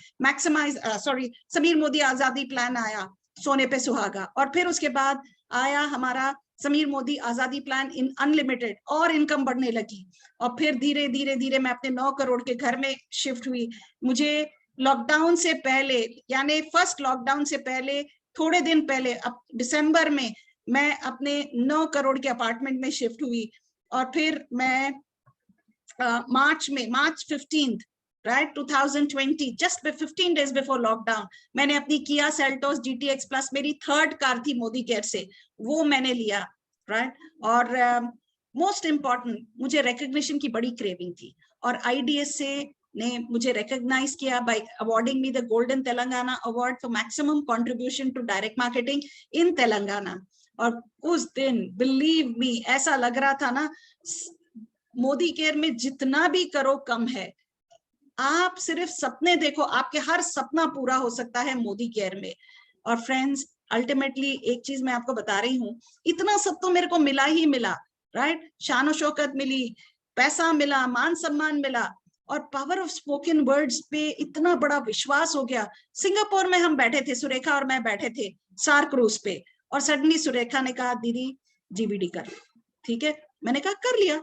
समीर मोदी आजादी प्लान आया, सोने पे सुहागा। और फिर उसके बाद आया हमारा समीर मोदी आजादी प्लान इन अनलिमिटेड, और इनकम बढ़ने लगी। और फिर धीरे धीरे धीरे मैं अपने 9 करोड़ के घर में शिफ्ट हुई। मुझे लॉकडाउन से पहले, यानी फर्स्ट लॉकडाउन से पहले थोड़े दिन पहले, अब दिसंबर में मैं अपने 9 करोड़ के अपार्टमेंट में शिफ्ट हुई। और फिर मैं मार्च 15th, right, 2020, just 15 days before lockdown, मैंने अपनी किया सेल्टोस GTX प्लस, मेरी 3rd कार थी मोदी केयर से, वो मैंने लिया, राइट। और मोस्ट इम्पॉर्टेंट, मुझे रिकग्निशन की बड़ी क्रेविंग थी और IDSA ने मुझे रिकॉग्नाइज किया by awarding me the golden Telangana award for maximum contribution to direct marketing in Telangana. और उस दिन बिलीव मी ऐसा लग रहा था ना, मोदी केयर में जितना भी करो कम है। आप सिर्फ सपने देखो, आपके हर सपना पूरा हो सकता है मोदी केयर में। और फ्रेंड्स, अल्टीमेटली एक चीज मैं आपको बता रही हूँ, इतना सब तो मेरे को मिला ही मिला, राइट। शान शौकत मिली, पैसा मिला, मान सम्मान मिला, और पावर ऑफ स्पोकन वर्ड्स पे इतना बड़ा विश्वास हो गया। सिंगापुर में हम बैठे थे, सुरेखा और मैं बैठे थे सार क्रूज पे, और सडनली सुरेखा ने कहा दीदी GVD कर। ठीक है, मैंने कहा कर लिया,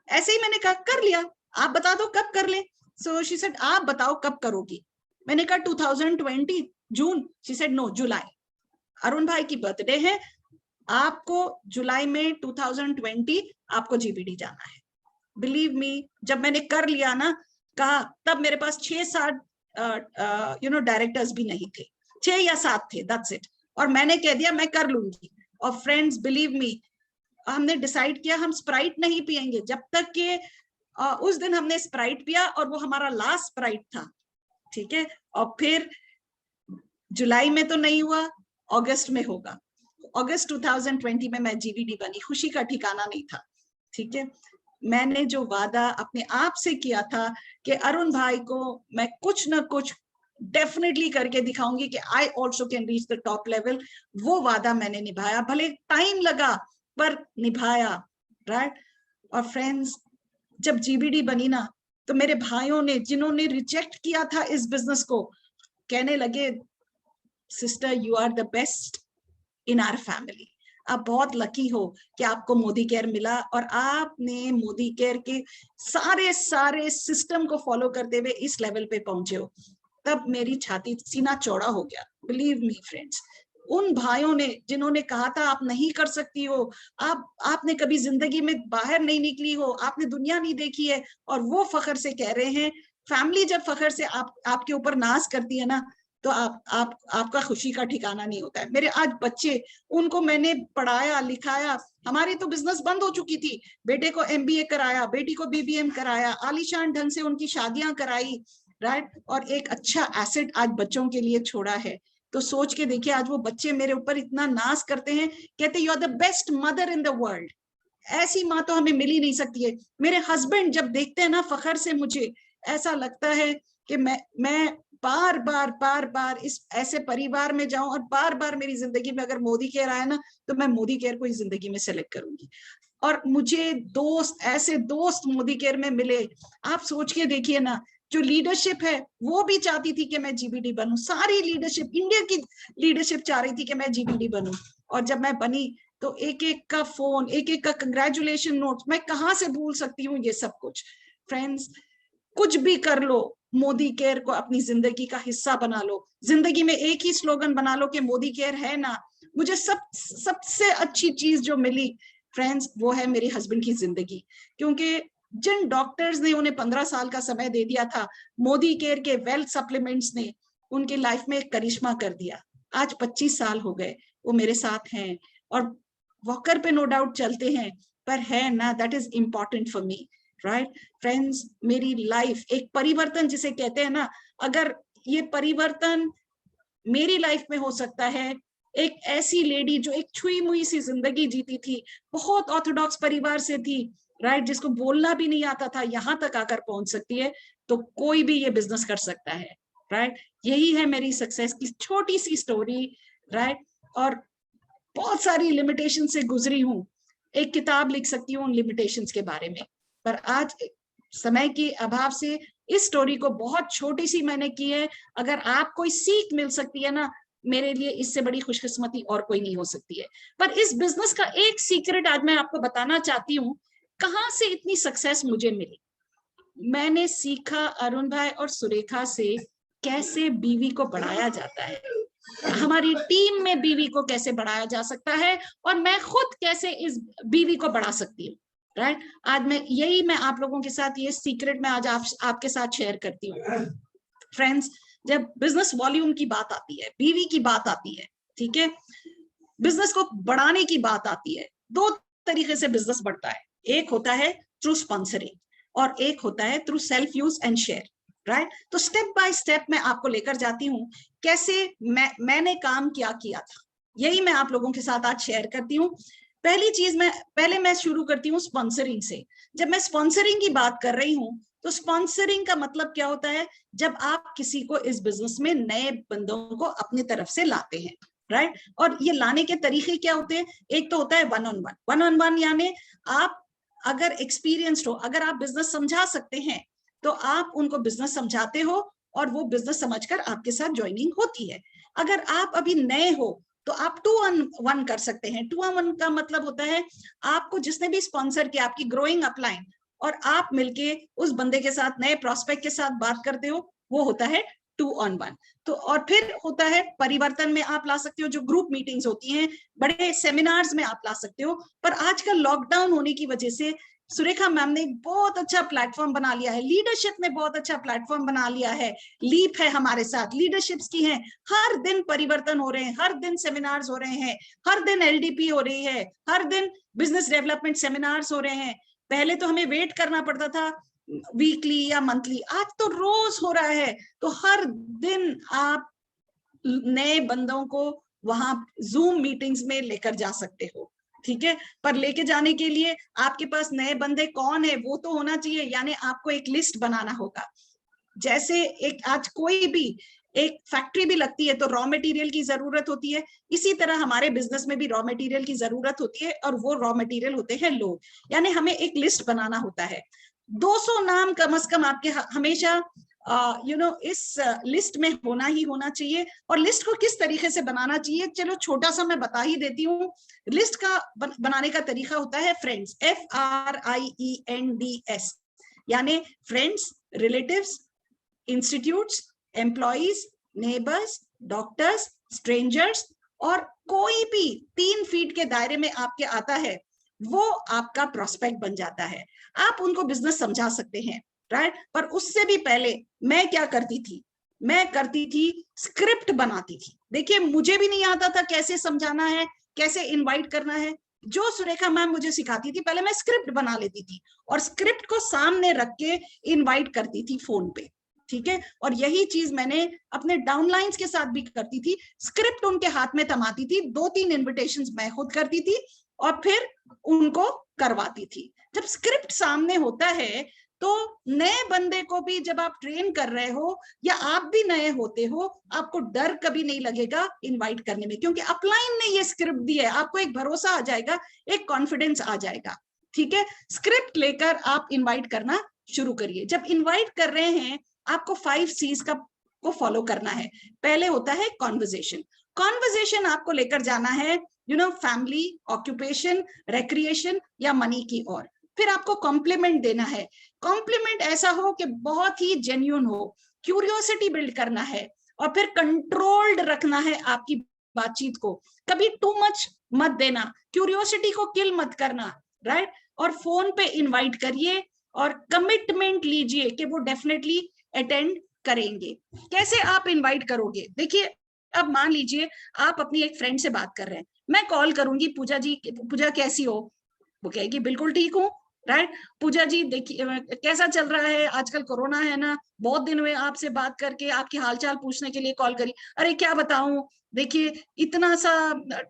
ऐसे ही मैंने कहा कर लिया, आप बता दो कब कर ले। सो शी सेड आप बताओ कब करोगी। मैंने कहा 2020 जून। शी सेड नो, जुलाई। अरुण भाई की बर्थडे है, आपको जुलाई में 2020 आपको GVD जाना है। बिलीव मी, जब मैंने कर लिया ना, कहा, तब मेरे पास 6-7 डायरेक्टर्स भी नहीं थे, 6 या 7 थे, दैट्स इट। और मैंने कह दिया मैं कर लूंगी। और फ्रेंड्स बिलीव मी, हमने डिसाइड किया हम स्प्राइट नहीं पियेंगे जब तक कि उस दिन हमने स्प्राइट पिया और वो हमारा लास्ट स्प्राइट था। ठीक है, और फिर जुलाई में तो नहीं हुआ, अगस्त में होगा। अगस्त 2020 में मैं GVD बनी, खुशी का ठिकाना नहीं था। ठीक है, मैंने जो वादा अपने आप से किया था कि अरुण भाई को मैं कुछ ना कुछ डेफिनेटली करके दिखाऊंगी कि I also can reach the top level, वो वादा मैंने निभाया, भले टाइम लगा पर निभाया, राइट। और फ्रेंड्स, जब GVD बनी ना, तो मेरे भाइयों ने, जिन्होंने रिजेक्ट किया था इस बिजनेस को, कहने लगे sister you are the best in our family, आप बहुत लकी हो कि आपको मोदी केयर मिला और आपने मोदी केयर के सारे सिस्टम को फॉलो करते हुए इस लेवल पे पहुंचे हो। तब मेरी छाती, सीना चौड़ा हो गया। बिलीव मी फ्रेंड्स, उन भाइयों ने जिन्होंने कहा था आप नहीं कर सकती हो, आपने कभी जिंदगी में बाहर नहीं निकली हो, आपने दुनिया नहीं देखी है, और वो फखर से कह रहे हैं। फैमिली जब फखर से आपके ऊपर नाज करती है ना, तो आपका खुशी का ठिकाना नहीं होता है। मेरे आज बच्चे, उनको मैंने पढ़ाया लिखाया, हमारी तो बिजनेस बंद हो चुकी थी, बेटे को MBA कराया, बेटी को BBM कराया, आलीशान ढंग से उनकी शादियां कराई, राइट। और एक अच्छा एसेट आज बच्चों के लिए छोड़ा है। तो सोच के देखिए, आज वो बच्चे मेरे ऊपर इतना नाज करते हैं, कहते you are the best mother in the world. ऐसी माँ तो हमें मिल ही नहीं सकती है। मेरे हस्बैंड जब देखते हैं ना फखर से, मुझे ऐसा लगता है कि मैं बार बार इस ऐसे परिवार में जाऊं, और बार बार मेरी जिंदगी में अगर मोदी केयर आया ना, तो मैं मोदी केयर को ही जिंदगी में सेलेक्ट करूंगी। और मुझे ऐसे दोस्त मोदी केयर में मिले, आप सोच के देखिए ना, जो लीडरशिप है वो भी चाहती थी कि मैं जीबीडी बनूं, सारी लीडरशिप, इंडिया की लीडरशिप चाह रही थी कि मैं जीबीडी बनूं। और जब मैं बनी तो एक एक का फोन, एक एक का कंग्रेचुलेशन नोट, मैं कहाँ से भूल सकती हूँ ये सब कुछ। फ्रेंड्स, कुछ भी कर लो, मोदी केयर को अपनी जिंदगी का हिस्सा बना लो। जिंदगी में एक ही स्लोगन बना लो कि मोदी केयर है ना। मुझे सबसे अच्छी चीज जो मिली फ्रेंड्स, वो है मेरे हस्बैंड की जिंदगी। क्योंकि जिन डॉक्टर्स ने उन्हें 15 साल का समय दे दिया था, मोदी केयर के वेल्थ सप्लीमेंट्स ने उनकी लाइफ में एक करिश्मा कर दिया। आज 25 साल हो गए, वो मेरे साथ हैं और वॉकर पे नो डाउट चलते हैं, पर है ना, that is important for me, right friends. मेरी लाइफ एक परिवर्तन जिसे कहते हैं ना, अगर ये परिवर्तन मेरी लाइफ में हो सकता है, एक ऐसी लेडी जो एक छुई मुई सी जिंदगी जीती थी, बहुत ऑर्थोडॉक्स परिवार से थी, राइट, जिसको बोलना भी नहीं आता था, यहां तक आकर पहुंच सकती है, तो कोई भी ये बिजनेस कर सकता है, राइट। यही है मेरी सक्सेस की छोटी सी स्टोरी, राइट। और बहुत सारी लिमिटेशन से गुजरी हूँ, एक किताब लिख सकती हूँ उन लिमिटेशंस के बारे में, पर आज समय के अभाव से इस स्टोरी को बहुत छोटी सी मैंने की है। अगर आप कोई सीख मिल सकती है ना, मेरे लिए इससे बड़ी खुशकिस्मती और कोई नहीं हो सकती है। पर इस बिजनेस का एक सीक्रेट आज मैं आपको बताना चाहती हूँ, कहाँ से इतनी सक्सेस मुझे मिली। मैंने सीखा अरुण भाई और सुरेखा से कैसे बीवी को बढ़ाया जाता है, हमारी टीम में बीवी को कैसे बढ़ाया जा सकता है, और मैं खुद कैसे इस बीवी को बढ़ा सकती हूँ, राइट। आज मैं आप लोगों के साथ ये सीक्रेट मैं आज आपके साथ शेयर करती हूँ। फ्रेंड्स, जब बिजनेस वॉल्यूम की बात आती है, बीवी की बात आती है, ठीक है, बिजनेस को बढ़ाने की बात आती है, दो तरीके से बिजनेस बढ़ता है। एक होता है थ्रू स्पॉन्सरिंग और एक होता है through self use and share, right. तो स्टेप बाय स्टेप मैं आपको लेकर जाती हूँ, कैसे मैंने काम किया था, यही मैं आप लोगों के साथ आज शेयर करती हूँ। पहली चीज पहले मैं शुरू करती हूँ स्पॉन्सरिंग से। जब मैं स्पॉन्सरिंग की बात कर रही हूँ, तो स्पॉन्सरिंग का मतलब क्या होता है, जब आप किसी को इस बिजनेस में नए बंदों को अपनी तरफ से लाते हैं, राइट। और ये लाने के तरीके क्या होते हैं, एक तो होता है वन ऑन वन, यानी आप अगर एक्सपीरियंस्ड हो, अगर आप बिजनेस समझा सकते हैं, तो आप उनको बिजनेस समझाते हो और वो बिजनेस समझकर आपके साथ ज्वाइनिंग होती है। अगर आप अभी नए हो तो आप 2-on-1 कर सकते हैं। 2-on-1 का मतलब होता है आपको जिसने भी स्पॉन्सर किया, आपकी ग्रोइंग अपलाइन, और आप मिलके उस बंदे के साथ, नए प्रोस्पेक्ट के साथ बात करते हो, वो होता है 2-on-1। तो और फिर होता है परिवर्तन में आप ला सकते हो, जो ग्रुप मीटिंग्स होती हैं, बड़े सेमिनार्स में आप ला सकते हो। पर आजकल लॉकडाउन होने की वजह से सुरेखा मैम ने एक बहुत अच्छा प्लेटफॉर्म बना लिया है, लीडरशिप ने बहुत अच्छा प्लेटफॉर्म बना लिया है, लीप है हमारे साथ, लीडरशिप्स की हैं, हर दिन परिवर्तन हो रहे हैं, हर दिन सेमिनार्स हो रहे हैं, हर दिन एलडीपी हो रही है, हर दिन बिजनेस डेवलपमेंट सेमिनार्स हो रहे हैं। पहले तो हमें वेट करना पड़ता था वीकली या मंथली, आज तो रोज हो रहा है। तो हर दिन आप नए बंदों को वहां जूम मीटिंग्स में लेकर जा सकते हो, ठीक है। पर लेके जाने के लिए आपके पास नए बंदे कौन है वो तो होना चाहिए, यानी आपको एक लिस्ट बनाना होगा। जैसे एक आज कोई भी एक फैक्ट्री भी लगती है तो रॉ मटेरियल की जरूरत होती है, इसी तरह हमारे बिजनेस में भी रॉ मटेरियल की जरूरत होती है, और वो रॉ मटेरियल होते हैं लोग, यानी हमें एक लिस्ट बनाना होता है। 200 नाम कम से कम आपके हमेशा इस लिस्ट में होना ही होना चाहिए। और लिस्ट को किस तरीके से बनाना चाहिए, चलो छोटा सा मैं बता ही देती हूँ। लिस्ट का बनाने का तरीका होता है फ्रेंड्स, FRIENDS, यानी friends, relatives, institutes, employees, neighbours, doctors, strangers, और कोई भी 3 फीट के दायरे में आपके आता है वो आपका प्रोस्पेक्ट बन जाता है। आप उनको बिजनेस समझा सकते हैं, राइट। पर उससे भी पहले मैं क्या करती थी, मैं करती थी स्क्रिप्ट बनाती थी। देखिए मुझे भी नहीं आता था कैसे समझाना है, कैसे इनवाइट करना है। जो सुरेखा मैम मुझे सिखाती थी, पहले मैं स्क्रिप्ट बना लेती थी और स्क्रिप्ट को सामने रख के इनवाइट करती थी फोन पे, ठीक है। और यही चीज मैंने अपने डाउनलाइंस के साथ भी करती थी, स्क्रिप्ट उनके हाथ में थमाती थी, 2-3 इन्विटेशंस मैं खुद करती थी और फिर उनको करवाती थी। जब स्क्रिप्ट सामने होता है तो नए बंदे को भी जब आप ट्रेन कर रहे हो या आप भी नए होते हो, आपको डर कभी नहीं लगेगा इनवाइट करने में, क्योंकि अपलाइन ने ये स्क्रिप्ट दी है, आपको एक भरोसा आ जाएगा, एक कॉन्फिडेंस आ जाएगा, ठीक है। स्क्रिप्ट लेकर आप इनवाइट करना शुरू करिए। जब इनवाइट कर रहे हैं आपको 5 C's को फॉलो करना है। पहले होता है कॉन्वर्जेशन। कॉन्वर्जेशन आपको लेकर जाना है फैमिली, ऑक्यूपेशन, रिक्रिएशन या मनी की ओर। फिर आपको कॉम्प्लीमेंट देना है। कॉम्प्लीमेंट ऐसा हो कि बहुत ही जेन्युइन हो, क्यूरियोसिटी बिल्ड करना है, और फिर कंट्रोल्ड रखना है आपकी बातचीत को। कभी टू मच मत देना, क्यूरियोसिटी को किल मत करना, राइट। और फोन पे इनवाइट करिए और कमिटमेंट लीजिए कि वो डेफिनेटली अटेंड करेंगे। कैसे आप इनवाइट करोगे? देखिए, अब मान लीजिए आप अपनी एक फ्रेंड से बात कर रहे हैं, मैं कॉल करूंगी, पूजा जी, पूजा कैसी हो? वो कहेगी बिल्कुल ठीक हूँ, राइट। पूजा जी देखिए कैसा चल रहा है, आजकल कोरोना है ना, बहुत दिन हुए आपसे बात करके, आपकी हालचाल पूछने के लिए कॉल करी। अरे क्या बताऊं, देखिए इतना सा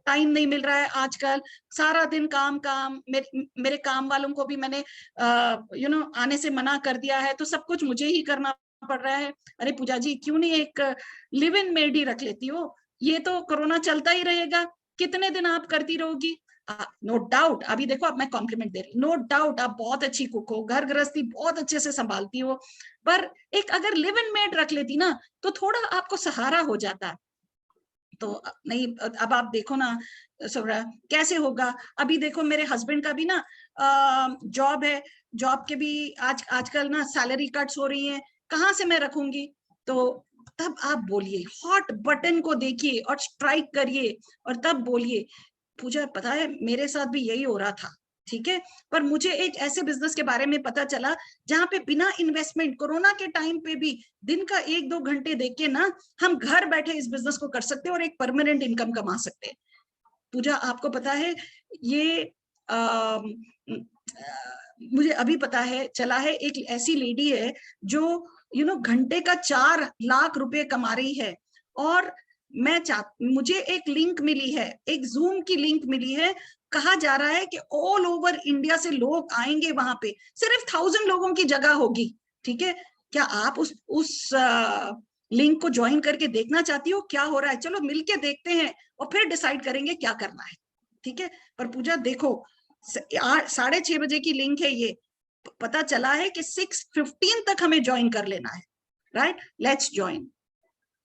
टाइम नहीं मिल रहा है आजकल, सारा दिन काम काम, मेरे काम वालों को भी मैंने आने से मना कर दिया है, तो सब कुछ मुझे ही करना पड़ रहा है। अरे पूजा जी, क्यों नहीं एक लिव इन मेड ही रख लेती हो? ये तो कोरोना चलता ही रहेगा, कितने दिन आप करती रहोगी? नो डाउट, अभी देखो अब मैं कॉम्प्लीमेंट दे रही, नो डाउट आप बहुत अच्छी कुक हो, घर गृहस्थी बहुत अच्छे से संभालती हो, पर एक अगर लिव इन मेड रख लेती ना, तो थोड़ा आपको सहारा हो जाता। तो नहीं, अब आप देखो ना सौरा कैसे होगा। अभी देखो मेरे हस्बैंड का भी ना जॉब है, जॉब के भी आजकल ना सैलरी कट्स हो रही हैं, कहाँ से मैं रखूंगी? तो तब आप बोलिए, हॉट बटन को देखिए और स्ट्राइक करिए, और तब बोलिए, पूजा पता है मेरे साथ भी यही हो रहा था, ठीक है, पर मुझे एक ऐसे बिजनेस के बारे में पता चला जहां पे बिना इन्वेस्टमेंट, कोरोना के टाइम पे भी दिन का 1-2 घंटे देख के ना हम घर बैठे इस बिजनेस को कर सकते हैं और एक परमानेंट इनकम कमा सकते हैं। पूजा आपको पता है ये मुझे अभी पता है चला है, एक ऐसी लेडी है जो घंटे का 4 लाख रुपए कमा रही है, और मुझे एक लिंक मिली है, एक जूम की लिंक मिली है, कहा जा रहा है कि ऑल ओवर इंडिया से लोग आएंगे वहां पे, सिर्फ 1000 लोगों की जगह होगी, ठीक है। क्या आप उस लिंक को ज्वाइन करके देखना चाहती हो क्या हो रहा है? चलो मिलके देखते हैं और फिर डिसाइड करेंगे क्या करना है, ठीक है। पर पूजा देखो 6:30 बजे की लिंक है ये, पता चला है कि 6:15 तक हमें ज्वाइन कर लेना है, राइट। Let's join.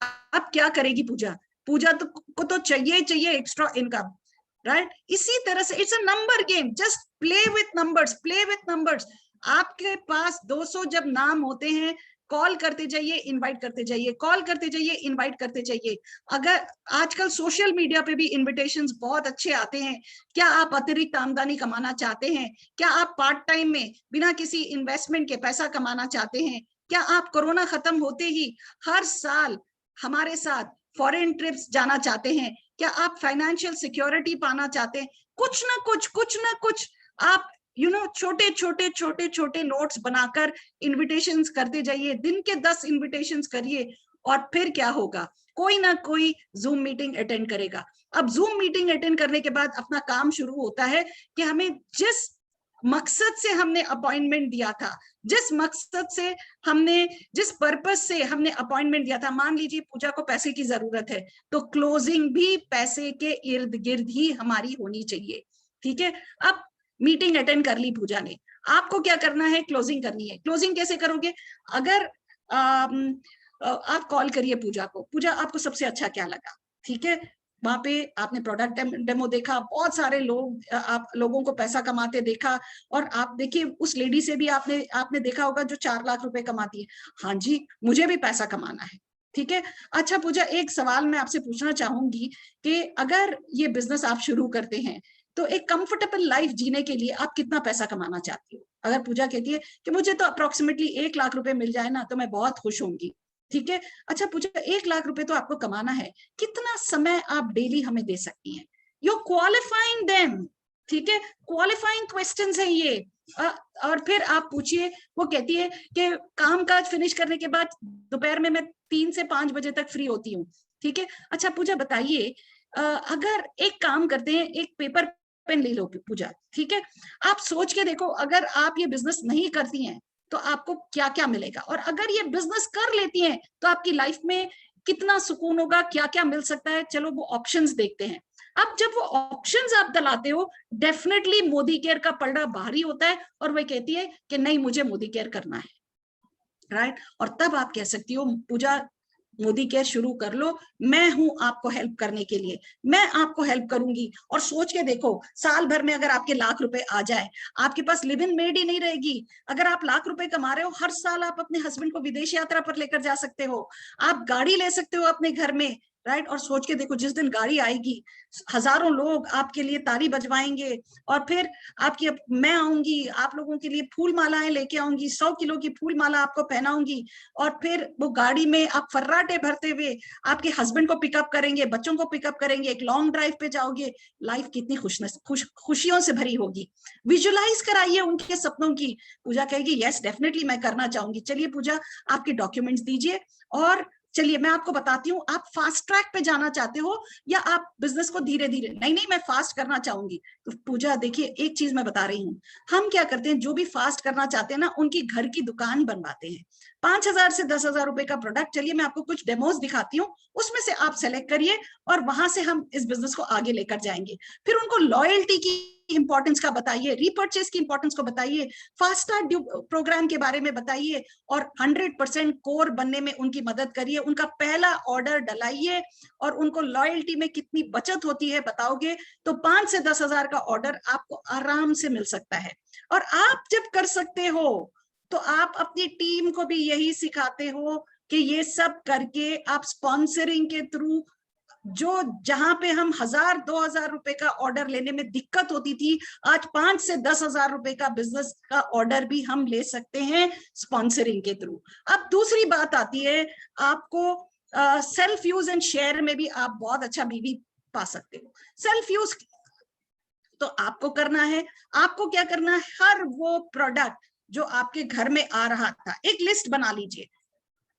अब क्या करेगी पूजा? पूजा को तो चाहिए एक्स्ट्रा इनकम, राइट। इसी तरह से it's a number game, just play with numbers, play with numbers. आपके पास 200 जब नाम होते हैं, कॉल करते जाइए, इनवाइट करते जाइए, कॉल करते जाइए, इनवाइट करते जाइए। अगर आजकल सोशल मीडिया पे भी इनविटेशंस बहुत अच्छे आते हैं, क्या आप अतिरिक्त आमदनी कमाना चाहते हैं? क्या आप पार्ट टाइम में बिना किसी इन्वेस्टमेंट के पैसा कमाना चाहते हैं? क्या आप कोरोना खत्म होते ही हर साल हमारे साथ फॉरेन ट्रिप्स जाना चाहते हैं? क्या आप फाइनेंशियल सिक्योरिटी पाना चाहते हैं? कुछ ना कुछ आप छोटे छोटे नोट्स बनाकर इनविटेशंस करते जाइए, दिन के 10 इनविटेशंस करिए, और फिर क्या होगा, कोई ना कोई जूम मीटिंग अटेंड करेगा। अब जूम मीटिंग अटेंड करने के बाद अपना काम शुरू होता है कि हमें जिस मकसद से हमने अपॉइंटमेंट दिया था, जिस मकसद से हमने, जिस पर्पस से हमने अपॉइंटमेंट दिया था, मान लीजिए पूजा को पैसे की जरूरत है, तो क्लोजिंग भी पैसे के इर्द गिर्द ही हमारी होनी चाहिए, ठीक है। अब मीटिंग अटेंड कर ली पूजा ने, आपको क्या करना है? क्लोजिंग करनी है। क्लोजिंग कैसे करोगे? अगर आप कॉल करिए पूजा को, पूजा आपको सबसे अच्छा क्या लगा, ठीक है। वहां पे आपने प्रोडक्ट डेमो देखा, बहुत सारे लोग, आप लोगों को पैसा कमाते देखा, और आप देखिए उस लेडी से भी आपने देखा होगा जो 4 लाख रुपए कमाती है। हाँ जी, मुझे भी पैसा कमाना है, ठीक है। अच्छा पूजा, एक सवाल मैं आपसे पूछना चाहूंगी कि अगर ये बिजनेस आप शुरू करते हैं, तो एक कंफर्टेबल लाइफ जीने के लिए आप कितना पैसा कमाना चाहती हो? अगर पूजा कहती है कि मुझे तो अप्रोक्सीमेटली 1 लाख रुपए मिल जाए ना तो मैं बहुत खुश होंगी, ठीक है। अच्छा पूजा, 1 लाख रुपए तो आपको कमाना है, कितना समय आप डेली हमें दे सकती हैं? यू क्वालिफाइंग देम, ठीक है, क्वालिफाइंग क्वेश्चंस है ये। और फिर आप पूछिए, वो कहती है कि काम काज फिनिश करने के बाद दोपहर में मैं 3 से 5 बजे तक फ्री होती हूँ, ठीक है। अच्छा पूजा बताइए, अगर एक काम करते हैं, एक पेपर पेन ले लो पूजा, ठीक है, आप सोच के देखो, अगर आप ये बिजनेस नहीं करती हैं तो आपको क्या क्या मिलेगा, और अगर ये बिजनेस कर लेती हैं तो आपकी लाइफ में कितना सुकून होगा, क्या क्या मिल सकता है। चलो वो ऑप्शंस देखते हैं। अब जब वो ऑप्शंस आप दलाते हो, डेफिनेटली मोदी केयर का पलड़ा भारी होता है, और वह कहती है कि नहीं, मुझे मोदी केयर करना है। राइट। और तब आप कह सकती हो पूजा मोदी केयर शुरू कर लो, मैं हूं आपको हेल्प करने के लिए, मैं आपको हेल्प करूंगी। और सोच के देखो, साल भर में अगर आपके लाख रुपए आ जाए, आपके पास लिव इन मेड ही नहीं रहेगी। अगर आप लाख रुपए कमा रहे हो, हर साल आप अपने हस्बैंड को विदेश यात्रा पर लेकर जा सकते हो, आप गाड़ी ले सकते हो अपने घर में, राइट। और सोच के देखो, जिस दिन गाड़ी आएगी, हजारों लोग आपके लिए ताली बजवाएंगे, और फिर आपकी मैं आऊंगी, आप लोगों के लिए फूल मालाएं लेके आऊंगी, 100 किलो की फूल माला आपको पहनाऊंगी, और फिर वो गाड़ी में आप फर्राटे भरते हुए आपके हस्बैंड को पिकअप करेंगे, बच्चों को पिकअप करेंगे, एक लॉन्ग ड्राइव पे जाओगे। लाइफ कितनी खुशियों से भरी होगी। विजुलाइज कराइए उनके सपनों की। पूजा कहेगी यस डेफिनेटली मैं करना चाहूंगी। चलिए पूजा, आपके डॉक्यूमेंट्स दीजिए, और चलिए मैं आपको बताती हूँ, आप फास्ट ट्रैक पे जाना चाहते हो या आप बिजनेस को धीरे धीरे? नहीं नहीं, मैं फास्ट करना चाहूंगी। तो पूजा देखिए, एक चीज मैं बता रही हूँ, हम क्या करते हैं, जो भी फास्ट करना चाहते हैं ना, उनकी घर की दुकान बनवाते हैं। 5,000 से 10,000 रुपए का प्रोडक्ट। चलिए मैं आपको कुछ डेमोज दिखाती हूँ, उसमें से आप सेलेक्ट करिए, और वहां से हम इस बिजनेस को आगे लेकर जाएंगे। फिर उनको लॉयल्टी की इंपॉर्टेंस का बताइए, रीपर्चेस की इंपॉर्टेंस को बताइए, फास्ट स्टार्ट प्रोग्राम के बारे में बताइए, और 100% कोर बनने में उनकी मदद करिए। उनका पहला ऑर्डर डलाइए, और उनको लॉयल्टी में कितनी बचत होती है बताओगे, तो 5 से 10,000 का ऑर्डर आपको आराम से मिल सकता है। और आप जब कर सकते हो, तो आप अपनी टीम को भी यही सिखाते हो कि ये सब करके आप स्पॉन्सरिंग के थ्रू, जो जहां पे हम 1,000-2,000 रुपए का ऑर्डर लेने में दिक्कत होती थी, आज 5 से 10,000 रुपए का बिजनेस का ऑर्डर भी हम ले सकते हैं स्पॉन्सरिंग के थ्रू। अब दूसरी बात आती है, आपको सेल्फ यूज एंड शेयर में भी आप बहुत अच्छा बीवी पा सकते हो। सेल्फ यूज तो आपको करना है, आपको क्या करना है, हर वो प्रोडक्ट जो आपके घर में आ रहा था, एक लिस्ट बना लीजिए।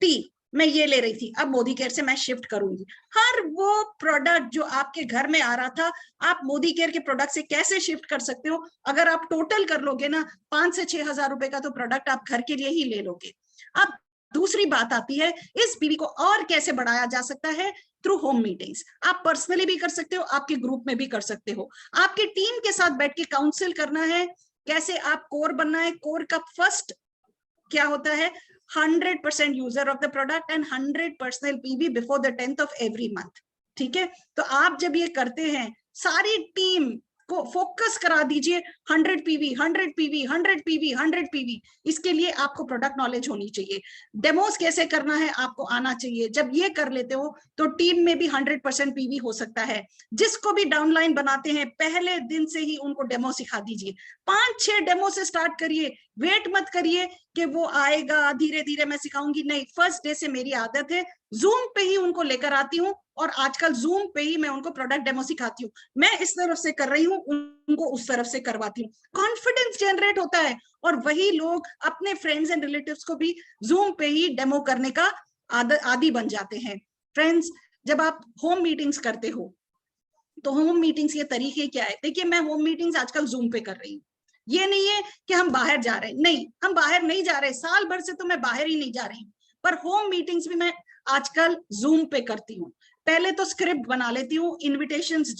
टी मैं ये ले रही थी, अब मोदी केयर से मैं शिफ्ट करूंगी। हर वो प्रोडक्ट जो आपके घर में आ रहा था, आप मोदी केयर के प्रोडक्ट से कैसे शिफ्ट कर सकते हो। अगर आप टोटल कर लोगे ना, 5 से 6,000 रुपए का तो प्रोडक्ट आप घर के लिए ही ले लोगे। अब दूसरी बात आती है, इस बीवी को और कैसे बढ़ाया जा सकता है, थ्रू होम मीटिंग्स। आप पर्सनली भी कर सकते हो, आपके ग्रुप में भी कर सकते हो। आपकी टीम के साथ बैठ के काउंसिल करना है, कैसे आप कोर बनना है। कोर का फर्स्ट क्या होता है, 100% user of the product and 100% PV before the 10th of every month. ठीक है, तो आप जब ये करते हैं, सारी टीम को फोकस करा दीजिए, 100 पीवी 100 पीवी 100 पीवी 100 पीवी। इसके लिए आपको प्रोडक्ट नॉलेज होनी चाहिए, डेमोस कैसे करना है आपको आना चाहिए। जब ये कर लेते हो तो टीम में भी 100% पीवी हो सकता है। जिसको भी डाउनलाइन बनाते हैं, पहले दिन से ही उनको डेमो सिखा दीजिए। 5-6 डेमो से स्टार्ट करिए, वेट मत करिए कि वो आएगा धीरे धीरे मैं सिखाऊंगी, नहीं, फर्स्ट डे से मेरी आदत है, जूम पे ही उनको लेकर आती हूँ, और आजकल जूम पे ही मैं उनको प्रोडक्ट डेमो सिखाती हूँ। मैं इस तरफ से कर रही हूँ, उनको उस तरफ से करवाती हूँ। कॉन्फिडेंस जनरेट होता है, और वही लोग अपने फ्रेंड्स एंड रिलेटिव्स को भी जूम पे ही डेमो करने का आदी बन जाते हैं। फ्रेंड्स, जब आप होम मीटिंग्स करते हो, तो होम मीटिंग्स के तरीके क्या है, देखिए मैं होम मीटिंग्स आजकल जूम पे कर रही हूँ। ये नहीं है कि हम बाहर जा रहे हैं, नहीं, हम बाहर नहीं जा रहे, साल भर से तो मैं बाहर ही नहीं जा रही हूँ, पर होम मीटिंग्स भी मैं आजकल जूम पे करती हूँ। पहले तो स्क्रिप्ट बना लेती हूँ, इन्विटेशंस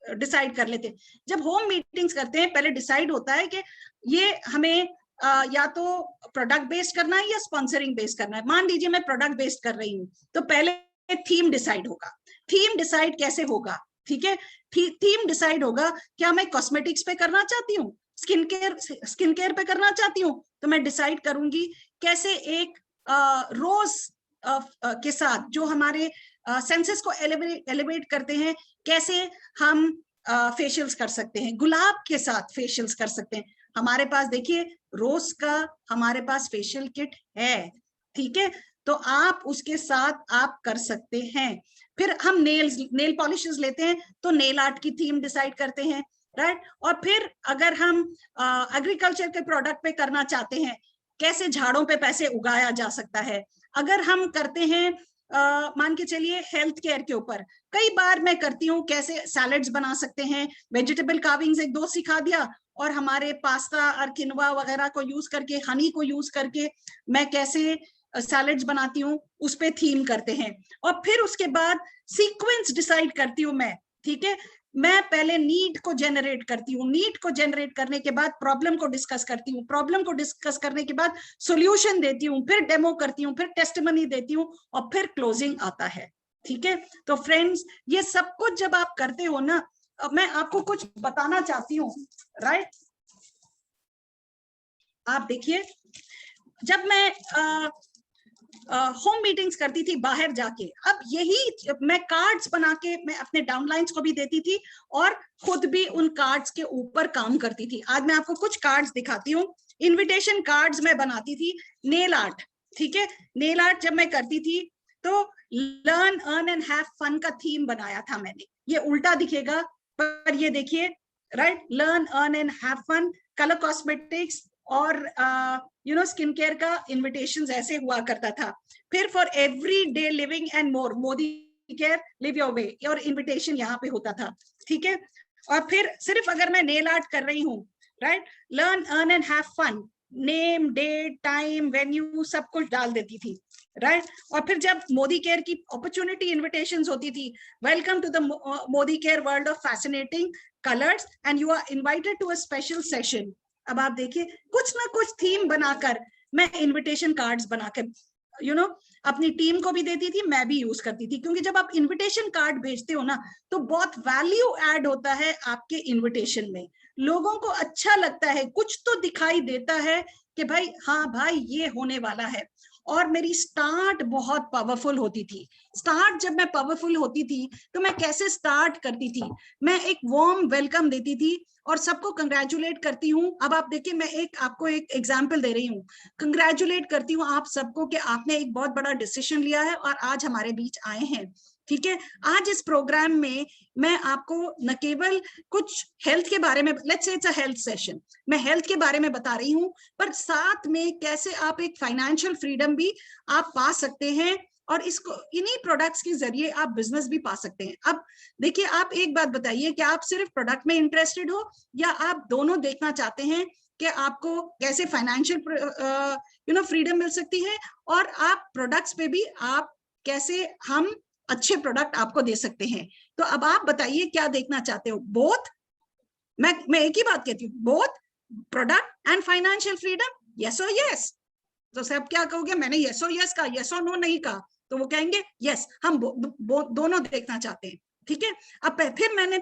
डिसाइड कर लेते हैं। जब होम मीटिंग्स करते हैं, पहले डिसाइड होता है कि ये हमें या तो प्रोडक्ट बेस्ड करना है या स्पॉन्सरिंग बेस्ड करना है। मान लीजिए मैं प्रोडक्ट बेस्ड कर रही हूँ, तो पहले थीम डिसाइड होगा। थीम डिसाइड कैसे होगा, ठीक है, थीम डिसाइड होगा, क्या मैं कॉस्मेटिक्स पे करना चाहती हूँ, स्किन केयर पे करना चाहती हूँ, तो मैं डिसाइड करूंगी कैसे एक रोज के साथ जो हमारे सेंसेस को एलिवेट करते हैं, कैसे हम फेशियल्स कर सकते हैं, गुलाब के साथ फेशियल्स कर सकते हैं। हमारे पास देखिए रोज का हमारे पास फेशियल किट है, ठीक है, तो आप उसके साथ आप कर सकते हैं। फिर हम नेल पॉलिशेस लेते हैं, तो नेल आर्ट की थीम डिसाइड करते हैं, राइट। और फिर अगर हम एग्रीकल्चर के प्रोडक्ट पे करना चाहते हैं, कैसे झाड़ों पे पैसे उगाया जा सकता है। अगर हम करते हैं मान के चलिए हेल्थ केयर के ऊपर, कई बार मैं करती हूँ कैसे सैलेड्स बना सकते हैं, वेजिटेबल कार्विंग्स एक दो सिखा दिया, और हमारे पास्ता और किनवा वगैरह को यूज करके, हनी को यूज करके मैं कैसे सैलेड्स बनाती हूँ, उस पे थीम करते हैं। और फिर उसके बाद सीक्वेंस डिसाइड करती हूँ मैं, ठीक है, मैं पहले नीड को जनरेट करती हूँ, नीड को जनरेट करने के बाद प्रॉब्लम को डिस्कस करती हूँ, प्रॉब्लम को डिस्कस करने के बाद सॉल्यूशन देती हूँ, फिर डेमो करती हूँ, फिर टेस्टिमनी देती हूँ और फिर क्लोजिंग आता है। ठीक है, तो फ्रेंड्स ये सब कुछ जब आप करते हो ना, मैं आपको कुछ बताना चाहती हूँ, राइट। आप देखिए, जब मैं होम मीटिंग्स करती थी बाहर जाके, अब यही मैं कार्ड्स बना के मैं अपने डाउनलाइंस को भी देती थी और खुद भी उन कार्ड्स के ऊपर काम करती थी। आज मैं आपको कुछ कार्ड्स दिखाती हूँ। इनविटेशन कार्ड्स मैं बनाती थी, नेल आर्ट, ठीक है, नेल आर्ट जब मैं करती थी तो learn earn and have fun का थीम बनाया था मैंने। ये उल्टा दिखेगा पर ये देखिए, right, learn earn and have fun, colour cosmetics और स्किन केयर का इन्विटेशंस ऐसे हुआ करता था। फिर for everyday living and more, Modi care, live your way, और इन्विटेशन यहाँ पे होता था। ठीक है, और फिर सिर्फ अगर मैं नेल आर्ट कर रही हूँ, right, learn earn and have fun, name, date, time, venue सब कुछ डाल देती थी, राइट। और फिर जब मोदी केयर की अपॉर्चुनिटी इन्विटेशंस होती थी, welcome to the Modi care world of fascinating colours and you are invited to a special session. अब आप देखिए, कुछ ना कुछ थीम बनाकर मैं इनविटेशन कार्ड्स बनाकर अपनी टीम को भी देती थी, मैं भी यूज करती थी। क्योंकि जब आप इनविटेशन कार्ड भेजते हो ना तो बहुत वैल्यू ऐड होता है आपके इनविटेशन में, लोगों को अच्छा लगता है, कुछ तो दिखाई देता है कि भाई हाँ भाई ये होने वाला है। और मेरी स्टार्ट बहुत पावरफुल होती थी। स्टार्ट जब मैं पावरफुल होती थी तो मैं कैसे स्टार्ट करती थी, मैं एक वार्म वेलकम देती थी और सबको कंग्रेचुलेट करती हूँ। अब आप देखिए, मैं आपको एक एग्जांपल दे रही हूँ, कंग्रेचुलेट करती हूँ आप सबको कि आपने एक बहुत बड़ा डिसीजन लिया है और आज हमारे बीच आए हैं। ठीक है, आज इस प्रोग्राम में मैं आपको न केवल कुछ हेल्थ के बारे में, let's say it's a health session, मैं हेल्थ के बारे में बता रही हूँ, पर साथ में कैसे आप एक फाइनेंशियल फ्रीडम भी आप पा सकते हैं और इसको इन्हीं प्रोडक्ट्स के जरिए आप बिजनेस भी पा सकते हैं। अब देखिए, आप एक बात बताइए, क्या आप सिर्फ प्रोडक्ट में इंटरेस्टेड हो या आप दोनों देखना चाहते हैं कि आपको कैसे फाइनेंशियल फ्रीडम मिल सकती है और आप प्रोडक्ट्स पे भी आप कैसे हम अच्छे प्रोडक्ट आपको दे सकते हैं। तो अब आप बताइए क्या देखना चाहते हो, बोथ? मैं एक ही बात कहती हूँ, both product and financial freedom, yes और यस। तो सब क्या कहोगे, मैंने यस और यस कहा, यस और नो नहीं कहा, तो वो कहेंगे यस, हम दोनों देखना चाहते हैं। ठीक है, अब फिर मैं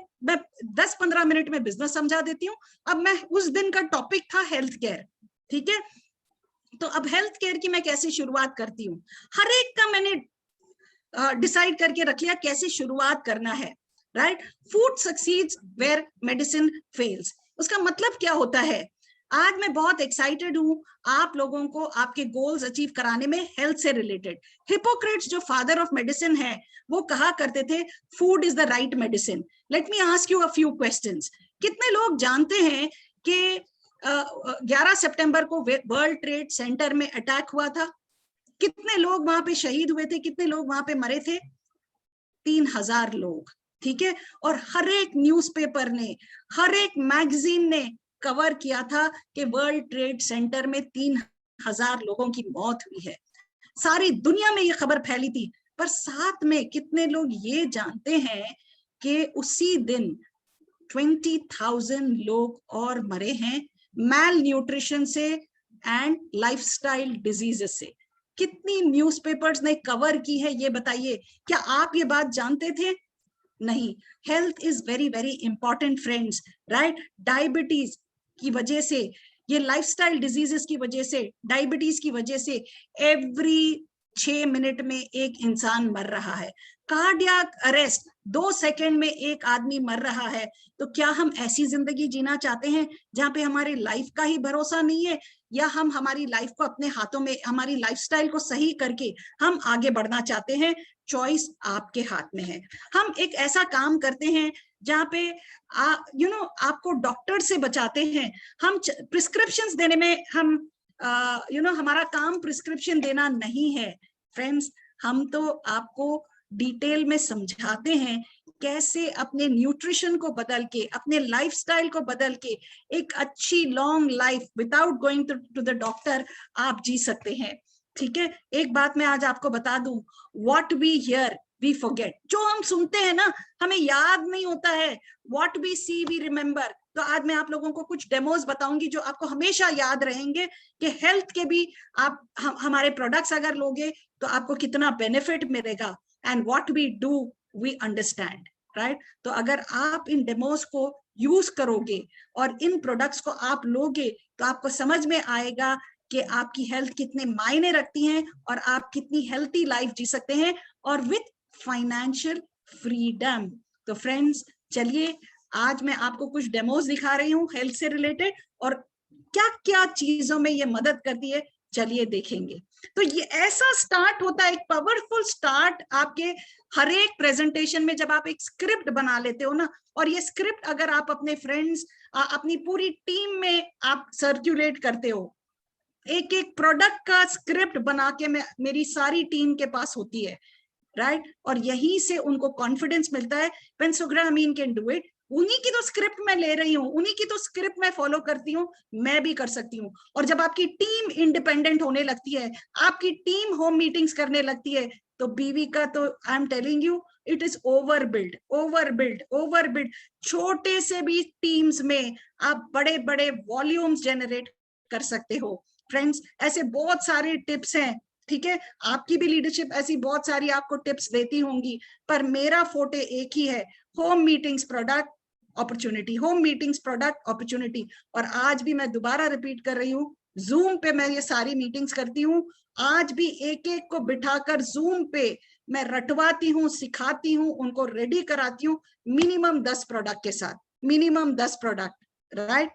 10-15 मिनट में बिजनेस समझा देती हूँ। अब मैं उस दिन का टॉपिक था हेल्थ केयर। ठीक है, तो अब हेल्थ केयर की मैं कैसे शुरुआत करती हूँ, हर एक का मैंने डिसाइड करके रख लिया कैसे शुरुआत करना है, right. Food succeeds where medicine fails, उसका मतलब क्या होता है? आज मैं बहुत एक्साइटेड हूं आप लोगों को आपके गोल्स अचीव कराने में हेल्थ से रिलेटेड। हिपोक्रेट्स जो फादर ऑफ मेडिसिन है वो कहा करते थे food is the right medicine. Let me ask you a few questions. कितने लोग जानते हैं कि 11 सितंबर को वर्ल्ड ट्रेड सेंटर में अटैक हुआ था? कितने लोग वहां पे शहीद हुए थे, कितने लोग वहां पे मरे थे? 3000 लोग। ठीक है, और हर एक न्यूज़पेपर ने, हर एक मैगजीन ने कवर किया था कि वर्ल्ड ट्रेड सेंटर में 3000 लोगों की मौत हुई है। सारी दुनिया में ये खबर फैली थी, पर साथ में कितने लोग ये जानते हैं कि उसी दिन 20,000 लोग और मरे हैं मैल न्यूट्रिशन से एंड लाइफस्टाइल डिजीजेस से। कितनी न्यूज़पेपर्स ने कवर की है ये बताइए, क्या आप ये बात जानते थे? नहीं। Health is very very important friends, right. Diabetes की वजह से, ये लाइफस्टाइल डिजीजेस की वजह से, डायबिटीज की वजह से एवरी 6 मिनट में एक इंसान मर रहा है। कार्डियक अरेस्ट, 2 सेकंड में एक आदमी मर रहा है। तो क्या हम ऐसी जिंदगी जीना चाहते हैं जहां पे हमारी लाइफ का ही भरोसा नहीं है, या हम हमारी लाइफ को अपने हाथों में, हमारी लाइफस्टाइल को सही करके हम आगे बढ़ना चाहते हैं? चॉइस आपके हाथ में है। हम एक ऐसा काम करते हैं जहाँ पे आपको डॉक्टर से बचाते हैं। हम प्रिस्क्रिप्शंस देने में हम हमारा काम प्रिस्क्रिप्शन देना नहीं है फ्रेंड्स, हम तो आपको डिटेल में समझाते हैं कैसे अपने न्यूट्रिशन को बदल के, अपने लाइफस्टाइल को बदल के एक अच्छी long life without going to the doctor आप जी सकते हैं। ठीक है, एक बात मैं आज आपको बता दूं, what we hear we forget. जो हम सुनते हैं ना हमें याद नहीं होता है। What we see we remember. तो आज मैं आप लोगों को कुछ डेमोज बताऊंगी जो आपको हमेशा याद रहेंगे कि हेल्थ के भी आप हमारे प्रोडक्ट्स अगर लोगे तो आपको कितना बेनिफिट मिलेगा, and what we do we understand, right. तो अगर आप इन डेमोज को यूज करोगे और इन प्रोडक्ट्स को आप लोगे तो आपको समझ में आएगा कि आपकी हेल्थ कितने मायने रखती हैं और आप कितनी हेल्थी लाइफ जी सकते हैं और विथ फाइनेंशियल फ्रीडम। तो फ्रेंड्स चलिए आज मैं आपको कुछ डेमोज दिखा रही हूँ हेल्थ से रिलेटेड, और क्या क्या चीजों में ये मदद करती है चलिए देखेंगे। तो ये ऐसा स्टार्ट होता है, एक पावरफुल स्टार्ट आपके हर एक प्रेजेंटेशन में जब आप एक स्क्रिप्ट बना लेते हो ना, और ये स्क्रिप्ट अगर आप अपने फ्रेंड्स अपनी पूरी टीम में आप सर्कुलेट करते हो, एक एक प्रोडक्ट का स्क्रिप्ट बना के मेरी सारी टीम के पास होती है, राइट। और यहीं से उनको कॉन्फिडेंस मिलता है व्हेन सुग्रा अमीन कैन डू इट। उन्हीं की तो स्क्रिप्ट मैं ले रही हूँ, उन्हीं की तो स्क्रिप्ट मैं फॉलो करती हूँ, मैं भी कर सकती हूँ। और जब आपकी टीम इंडिपेंडेंट होने लगती है, आपकी टीम होम मीटिंग्स करने लगती है, तो बीवी का तो I am telling you it is overbuild overbuild overbuild. छोटे से भी टीम्स में आप बड़े बड़े वॉल्यूम्स जनरेट कर सकते हो। फ्रेंड्स ऐसे बहुत सारे टिप्स हैं, ठीक है। आपकी भी लीडरशिप ऐसी बहुत सारी आपको टिप्स देती होंगी, पर मेरा फोटे एक ही है, home meetings product opportunity, home meetings product opportunity. और आज भी मैं दोबारा रिपीट कर रही हूँ, जूम पे मैं ये सारी मीटिंग्स करती हूँ। आज भी एक एक को बिठाकर जूम पे मैं रटवाती हूँ, सिखाती हूँ, उनको रेडी कराती हूँ मिनिमम 10 प्रोडक्ट के साथ, मिनिमम 10 प्रोडक्ट, राइट।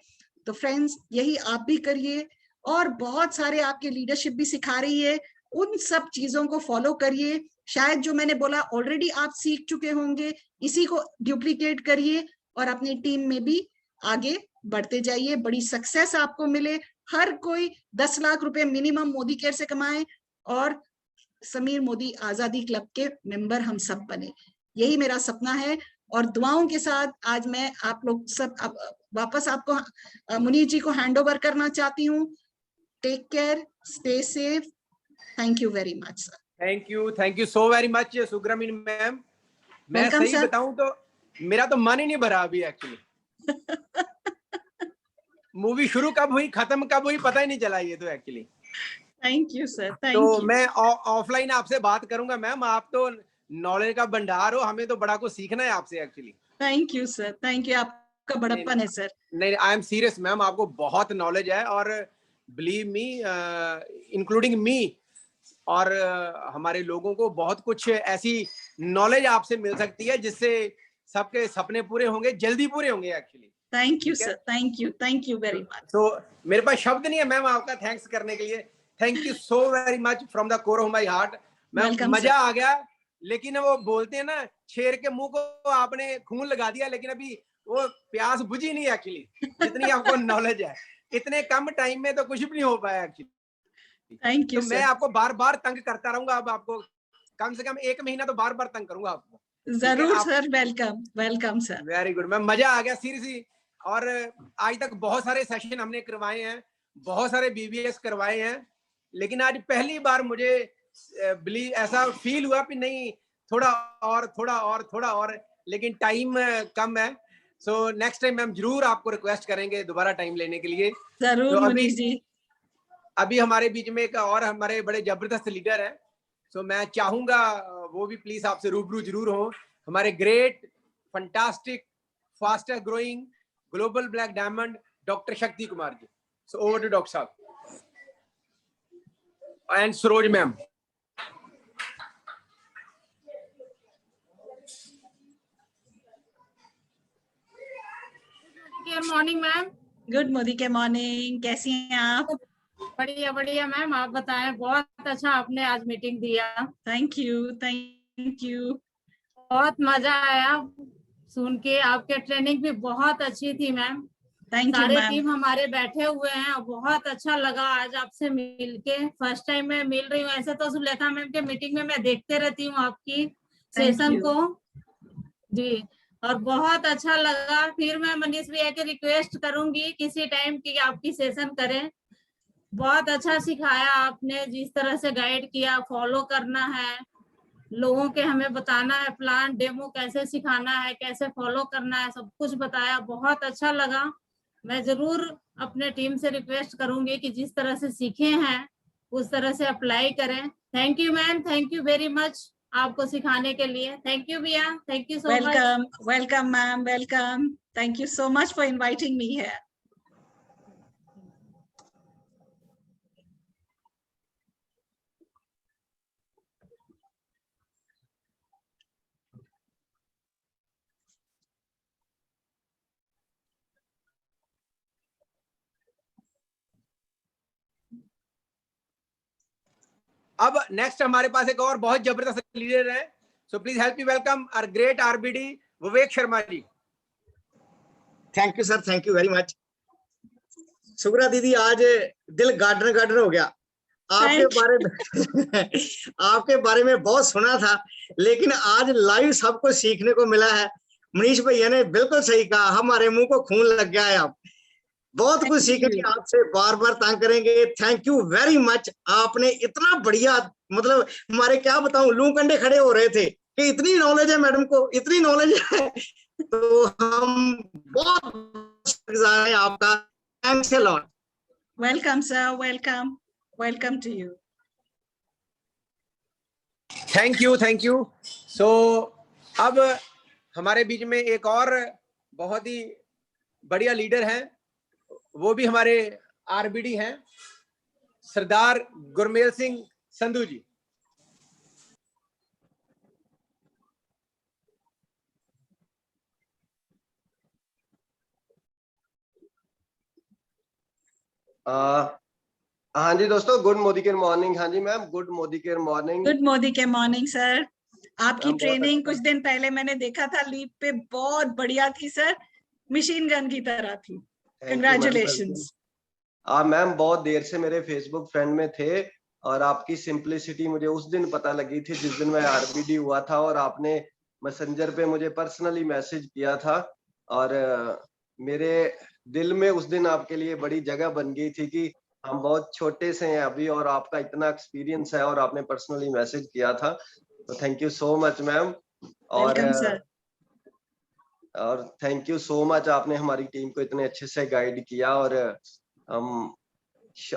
तो फ्रेंड्स यही आप भी करिए, और बहुत सारे आपके लीडरशिप भी सिखा रही है, उन सब चीजों को फॉलो करिए। शायद जो मैंने बोला ऑलरेडी आप सीख चुके होंगे, इसी को डुप्लीकेट करिए और अपनी टीम में भी आगे बढ़ते जाइए, बड़ी सक्सेस आपको मिले। हर कोई 10 लाख रुपए मिनिमम मोदी केयर से कमाए और समीर मोदी आजादी क्लब के मेंबर हम सब बने, यही मेरा सपना है। और दुआओं के साथ आज मैं आप लोग सब वापस आपको मुनीर जी को हैंड ओवर करना चाहती हूँ। Take care, stay safe, thank you very much sir. Thank you so very much सुग्रामीन मैम। मैं वेलकम सही सर। बताऊं तो मेरा तो मन ही नहीं भरा अभी एक्चुअली। मूवी शुरू कब हुई खत्म कब हुई पता ही नहीं चला ये तो actually. Thank you sir, thank तो यू। मैं ऑफलाइन आपसे बात करूंगा मैम, आप तो नॉलेज का भंडार हो, हमें तो बड़ा कुछ सीखना है आपसे actually. Thank you sir, thank you, आपका बड़प्पन है सर। नहीं आई एम सीरियस मैम, आपको बहुत नॉलेज है और बिलीव मी इंक्लूडिंग मी और हमारे लोगों को बहुत कुछ ऐसी नॉलेज आपसे मिल सकती है जिससे सबके सपने पूरे होंगे, जल्दी पूरे होंगे actually. Thank you sir, thank you very much. तो मेरे पास शब्द नहीं है मैम आपका थैंक्स करने के लिए। Thank you so very much from the core of my heart. Ma'am मजा आ गया, लेकिन वो बोलते हैं ना शेर के मुंह को आपने खून लगा दिया, लेकिन अभी वो प्यास बुझी नहीं एक्चुअली। जितनी आपको नॉलेज है इतने कम टाइम में तो कुछ भी नहीं हो पाया एक्चुअली। थैंक यू तो सर। मैं आपको बार बार तंग करता रहूंगा, अब आपको कम से कम 1 महीना तो बार बार तंग करूंगा आपको। जरूर sir, welcome welcome sir. Very good ma'am, मजा आ गया सीरियसली। और आज तक बहुत सारे सेशन हमने करवाए हैं, बहुत सारे बीबीएस करवाए हैं, लेकिन आज पहली बार मुझे बिलीव ऐसा फील हुआ कि नहीं थोड़ा और थोड़ा और थोड़ा और, लेकिन टाइम कम है। सो नेक्स्ट टाइम मैम जरूर आपको रिक्वेस्ट करेंगे दोबारा टाइम लेने के लिए। जरूर तो मुनीर जी। अभी हमारे बीच में एक और हमारे बड़े जबरदस्त लीडर हैं, सो मैं चाहूंगा वो भी प्लीज आपसे रूबरू जरूर हो। हमारे great fantastic faster growing global black diamond doctor Shakti Kumar ji. So over to doctor साहब and Saroj ma'am. Good morning ma'am. Good मोदी के मॉर्निंग, कैसी हैं आप? बढ़िया बढ़िया मैम, आप बताएं। बहुत अच्छा आपने आज मीटिंग दिया। Thank you, thank you. बहुत मजा आया सुन के, आपके ट्रेनिंग भी बहुत अच्छी थी मैम। थैंक यू सारे मैम। टीम हमारे बैठे हुए हैं, बहुत अच्छा लगा आज आपसे मिलके। फर्स्ट टाइम मैं मिल रही हूँ। ऐसे तो सुलेखा मैम के मीटिंग में मैं देखते रहती हूँ आपकी सेशन को जी, और बहुत अच्छा लगा। फिर मैं मनीष भैया के रिक्वेस्ट करूंगी किसी टाइम की आपकी सेशन करें। बहुत अच्छा सिखाया आपने, जिस तरह से गाइड किया फॉलो करना है। लोगों के हमें बताना है, प्लान डेमो कैसे सिखाना है, कैसे फॉलो करना है, सब कुछ बताया, बहुत अच्छा लगा। मैं जरूर अपने टीम से रिक्वेस्ट करूंगी कि जिस तरह से सीखे हैं उस तरह से अप्लाई करें। Thank you ma'am, thank you very much आपको सिखाने के लिए। थैंक यू भैया, thank you so much. Welcome, welcome ma'am, welcome. Thank you so much for inviting me here. अब नेक्स्ट हमारे पास एक और बहुत जबरदस्त लीडर है, so please help me welcome our great RBD Vivek Sharma ji. Thank you sir, thank you very much. Sugra दीदी, आज दिल गार्डन गार्डन हो गया आपके बारे में। आपके बारे में बहुत सुना था, लेकिन आज लाइव सबको सीखने को मिला है। मनीष भैया ने बिल्कुल सही कहा, हमारे मुंह को खून लग गया है। आप बहुत कुछ सीखेंगे आपसे, बार बार तंग करेंगे। Thank you very much. आपने इतना बढ़िया, मतलब हमारे क्या बताऊं, लू कंडे खड़े हो रहे थे कि इतनी नॉलेज है मैडम को, इतनी नॉलेज है। तो हम बहुत शुक्रिया है आपका। Thanks a lot. Welcome sir, welcome, welcome to you. Thank you, thank you. So अब हमारे बीच में एक और बहुत ही बढ़िया लीडर हैं, वो भी हमारे आरबीडी हैं, सरदार गुरमेल सिंह संधू जी। हाँ जी दोस्तों, गुड मोदी केयर मॉर्निंग। हाँ जी मैम, गुड मोदी केयर मॉर्निंग। गुड मोदी के मॉर्निंग सर। आपकी बहुत ट्रेनिंग अच्छा। कुछ दिन पहले मैंने देखा था लीप पे, बहुत बढ़िया थी सर, मशीन गन की तरह थी। कंग्रेचुलेशंस। मैम बहुत देर से मेरे फेसबुक फ्रेंड में थे और आपकी सिंप्लिसिटी मुझे उस दिन पता लगी थी जिस दिन मैं आरबीडी हुआ था, और आपने मैसेंजर पे मुझे पर्सनली मैसेज किया था, और मेरे दिल में उस दिन आपके लिए बड़ी जगह बन गई थी कि हम बहुत छोटे से हैं अभी और आपका इतना एक्सपीरियंस है, और आपने पर्सनली मैसेज किया था। तो thank you so much ma'am. और थैंक यू सो मच, आपने हमारी टीम को इतने अच्छे से गाइड किया, और हम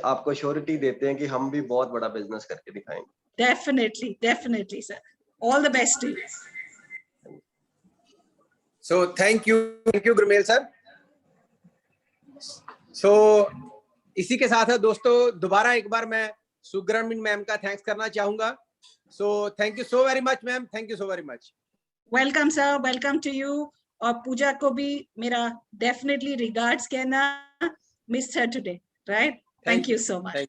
आपको श्योरिटी देते हैं कि हम भी बहुत बड़ा बिजनेस करके दिखाएंगे। Definitely, definitely sir. All the best to you. So thank you Gurmel sir. So इसी के साथ है दोस्तों, दोबारा एक बार मैं सुग्रामीण मैम का थैंक्स करना चाहूंगा। So thank you so very much ma'am, thank you so very much. Welcome sir, welcome to you. और पूजा को भी मेरा डेफिनेटली रिगार्ड्स कहना, miss her today, right? Thank you so much.